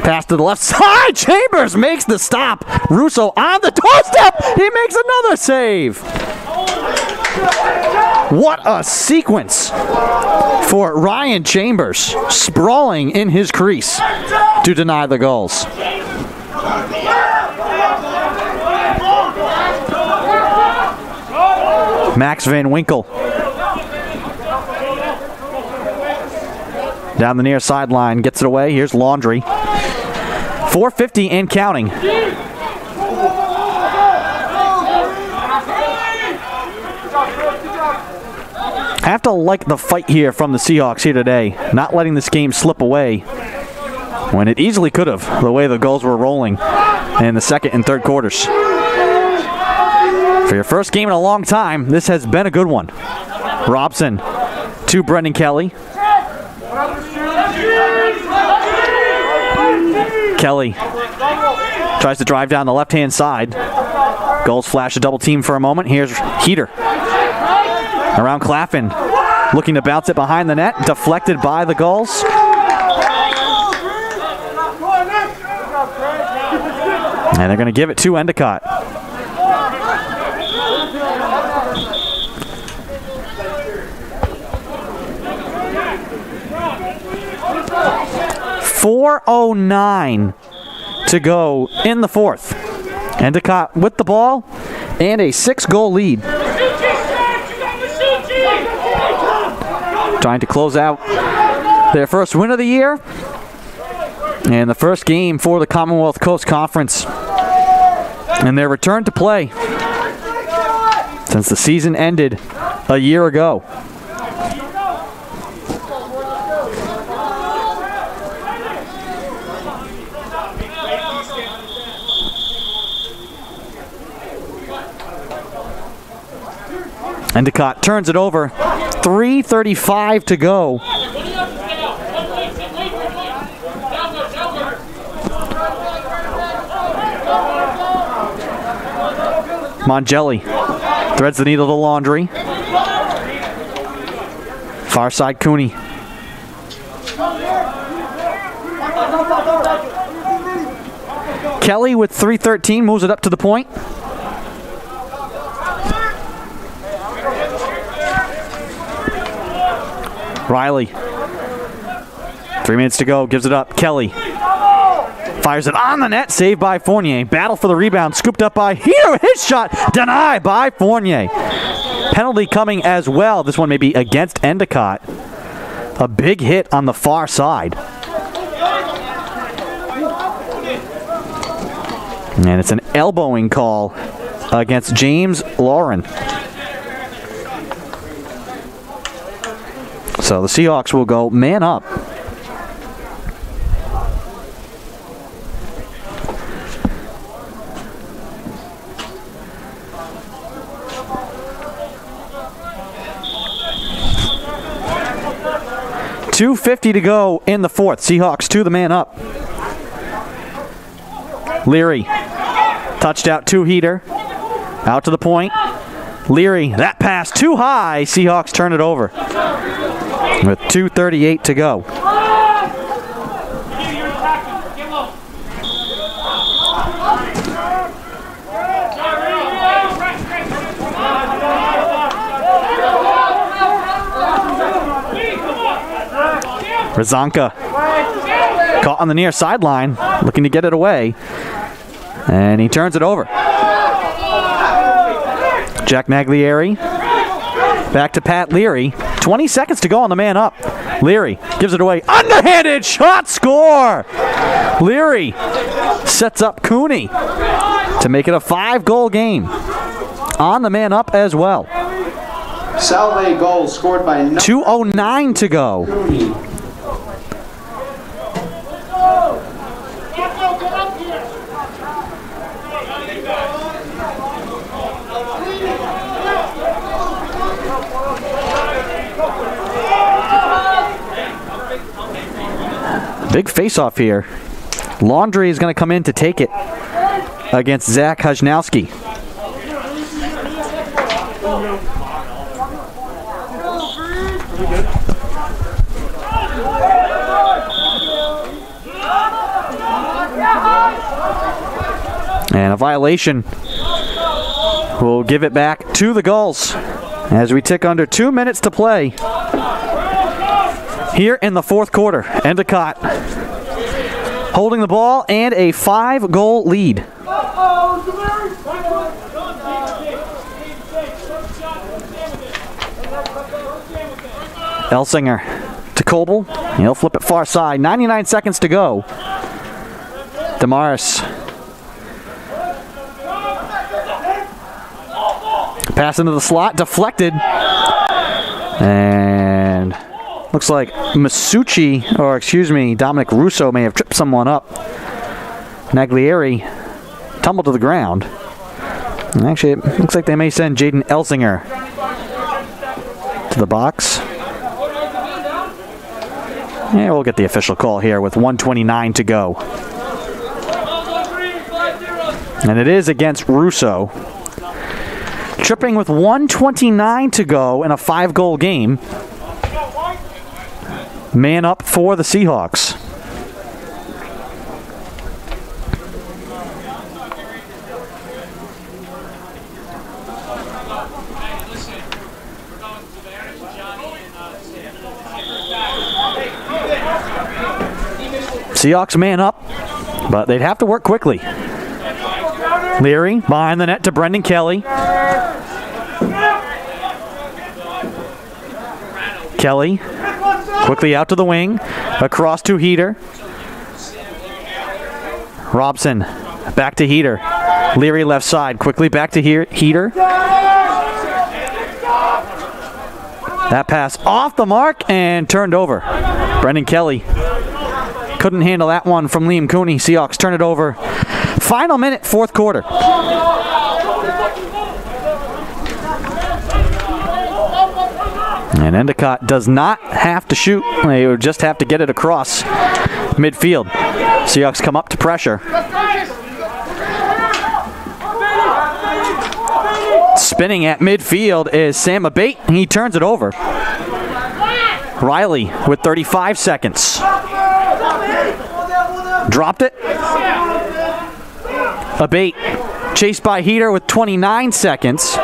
Speaker 3: Pass to the left side. Chambers makes the stop. Russo on the doorstep. He makes another save. What a sequence for Ryan Chambers, sprawling in his crease to deny the goals. Max Van Winkle down the near sideline, gets it away. Here's Laundry. 4:50 and counting. I have to like the fight here from the Seahawks here today, not letting this game slip away when it easily could have, the way the goals were rolling in the second and third quarters. For your first game in a long time, this has been a good one. Robson to Brendan Kelly. Kelly tries to drive down the left-hand side. Goals flash a double team for a moment. Here's Heater. Around Claffin, looking to bounce it behind the net, deflected by the Gulls. And they're going to give it to Endicott. .409 to go in the fourth. Endicott with the ball and a 6-goal lead. Trying to close out their first win of the year and the first game for the Commonwealth Coast Conference and their return to play since the season ended a year ago. Endicott turns it over. 3:35 to go. Mongelli threads the needle to Laundry. Far side Cooney. Kelly with 3:13 moves it up to the point. Riley. 3 minutes to go. Gives it up. Kelly. Fires it on the net. Saved by Fournier. Battle for the rebound. Scooped up by Heater. His shot. Denied by Fournier. Penalty coming as well. This one may be against Endicott. A big hit on the far side. And it's an elbowing call against James Lauren. So the Seahawks will go man up. .250 to go in the fourth. Seahawks to the man up. Leary touched out to Heater. Out to the point. Leary, that pass too high. Seahawks turn it over with 2:38 to go. Razanka caught on the near sideline, looking to get it away, and he turns it over. Jack Maglieri back to Pat Leary. 20 seconds to go on the man up. Leary gives it away. Underhanded shot, score! Leary sets up Cooney to make it a 5-goal game. On the man up as well.
Speaker 1: Salve goal scored by
Speaker 3: 2:09 to go.
Speaker 1: Cooney.
Speaker 3: Big face-off here. Laundry is going to come in to take it against Zach Hajnowski. And a violation will give it back to the Gulls as we tick under 2 minutes to play here in the fourth quarter. Endicott holding the ball and a 5-goal lead. Elsinger to Coble. He'll flip it far side. 99 seconds to go. Damaris. Pass into the slot. Deflected. And looks like Dominic Russo may have tripped someone up. Naglieri tumbled to the ground. And actually, it looks like they may send Jaden Elsinger to the box. Yeah, we'll get the official call here with 1:29 to go. And it is against Russo. Tripping with 1:29 to go in a 5-goal game. Man up for the Seahawks. Seahawks man up, but they'd have to work quickly. Leary behind the net to Brendan Kelly. Kelly quickly out to the wing, across to Heater. Robson back to Heater. Leary left side, quickly back to Heater. That pass off the mark and turned over. Brendan Kelly couldn't handle that one from Liam Cooney. Seahawks turn it over. Final minute, fourth quarter. And Endicott does not have to shoot. They would just have to get it across midfield. Seahawks come up to pressure. Spinning at midfield is Sam Abate. He turns it over. Riley with 35 seconds. Dropped it. Abate chased by Heater with 29 seconds.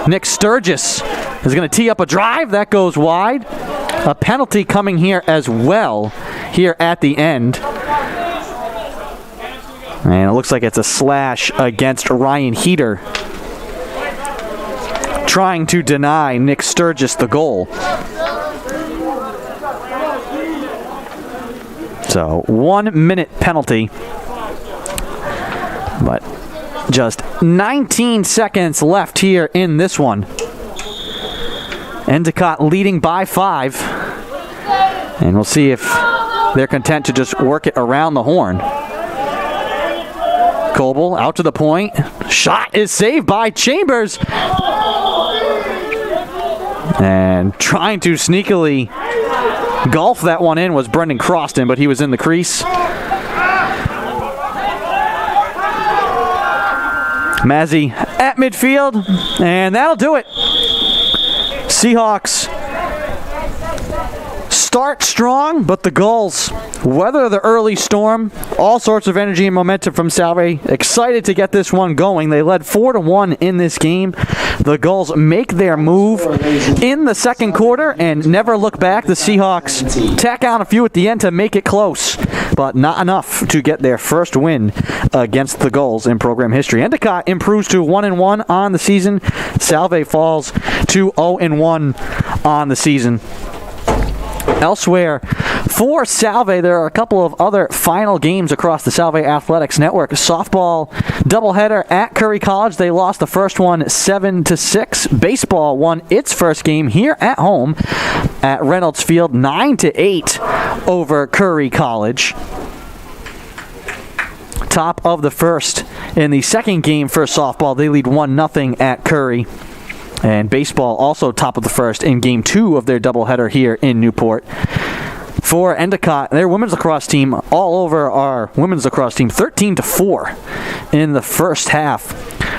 Speaker 3: Nick Sturgis is going to tee up a drive. That goes wide. A penalty coming here as well here at the end. And it looks like it's a slash against Ryan Heater, trying to deny Nick Sturgis the goal. So 1 minute penalty, but just 19 seconds left here in this one. Endicott leading by 5, and we'll see if they're content to just work it around the horn. Coble out to the point. Shot is saved by Chambers. And trying to sneakily golf that one in was Brendan Croston, but he was in the crease. Mazzy at midfield, and that'll do it. Seahawks start strong, but the Gulls weather the early storm. All sorts of energy and momentum from Salve. Excited to get this one going. They led 4-1 in this game. The Gulls make their move in the second quarter and never look back. The Seahawks tack on a few at the end to make it close, but not enough to get their first win against the Gulls in program history. Endicott improves to 1-1 on the season. Salve falls to 0-1 on the season. Elsewhere, for Salve, there are a couple of other final games across the Salve Athletics Network. Softball doubleheader at Curry College. They lost the first one 7-6. Baseball won its first game here at home at Reynolds Field 9-8 over Curry College. Top of the first in the second game for softball. They lead 1-0 at Curry. And baseball also top of the first in game 2 of their doubleheader here in Newport. For Endicott, their women's lacrosse team all over our women's lacrosse team, 13-4 in the first half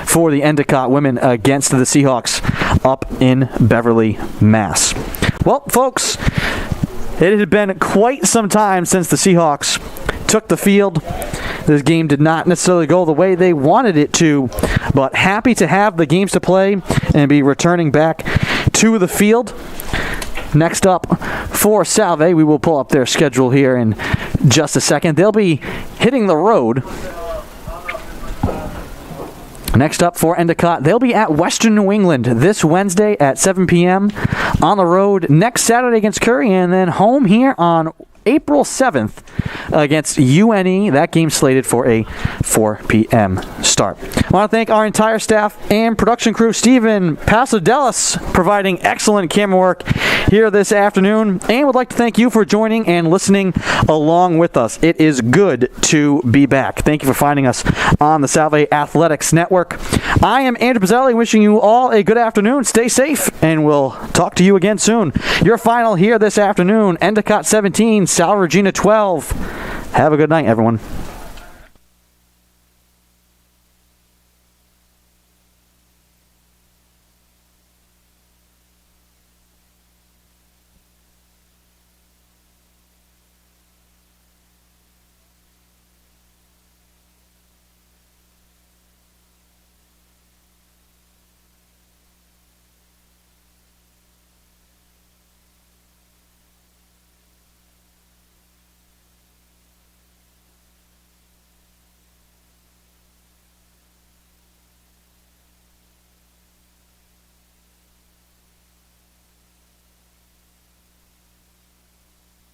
Speaker 3: for the Endicott women against the Seahawks up in Beverly, Mass. Well, folks, it had been quite some time since the Seahawks took the field This game did not necessarily go the way they wanted it to, but happy to have the games to play and be returning back to the field. Next up for Salve, we will pull up their schedule here in just a second. They'll be hitting the road. Next up for Endicott, they'll be at Western New England this Wednesday at 7 p.m. On the road next Saturday against Curry, and then home here on April 7th against UNE. That game slated for a 4 p.m. start. I want to thank our entire staff and production crew. Steven Pasadelis providing excellent camera work here this afternoon, and would like to thank you for joining and listening along with us. It is good to be back. Thank you for finding us on the Salve Athletics Network. I am Andrew Pizzelli, wishing you all a good afternoon. Stay safe, and we'll talk to you again soon. Your final here this afternoon, Endicott 17, Salve Regina 12. Have a good night, everyone.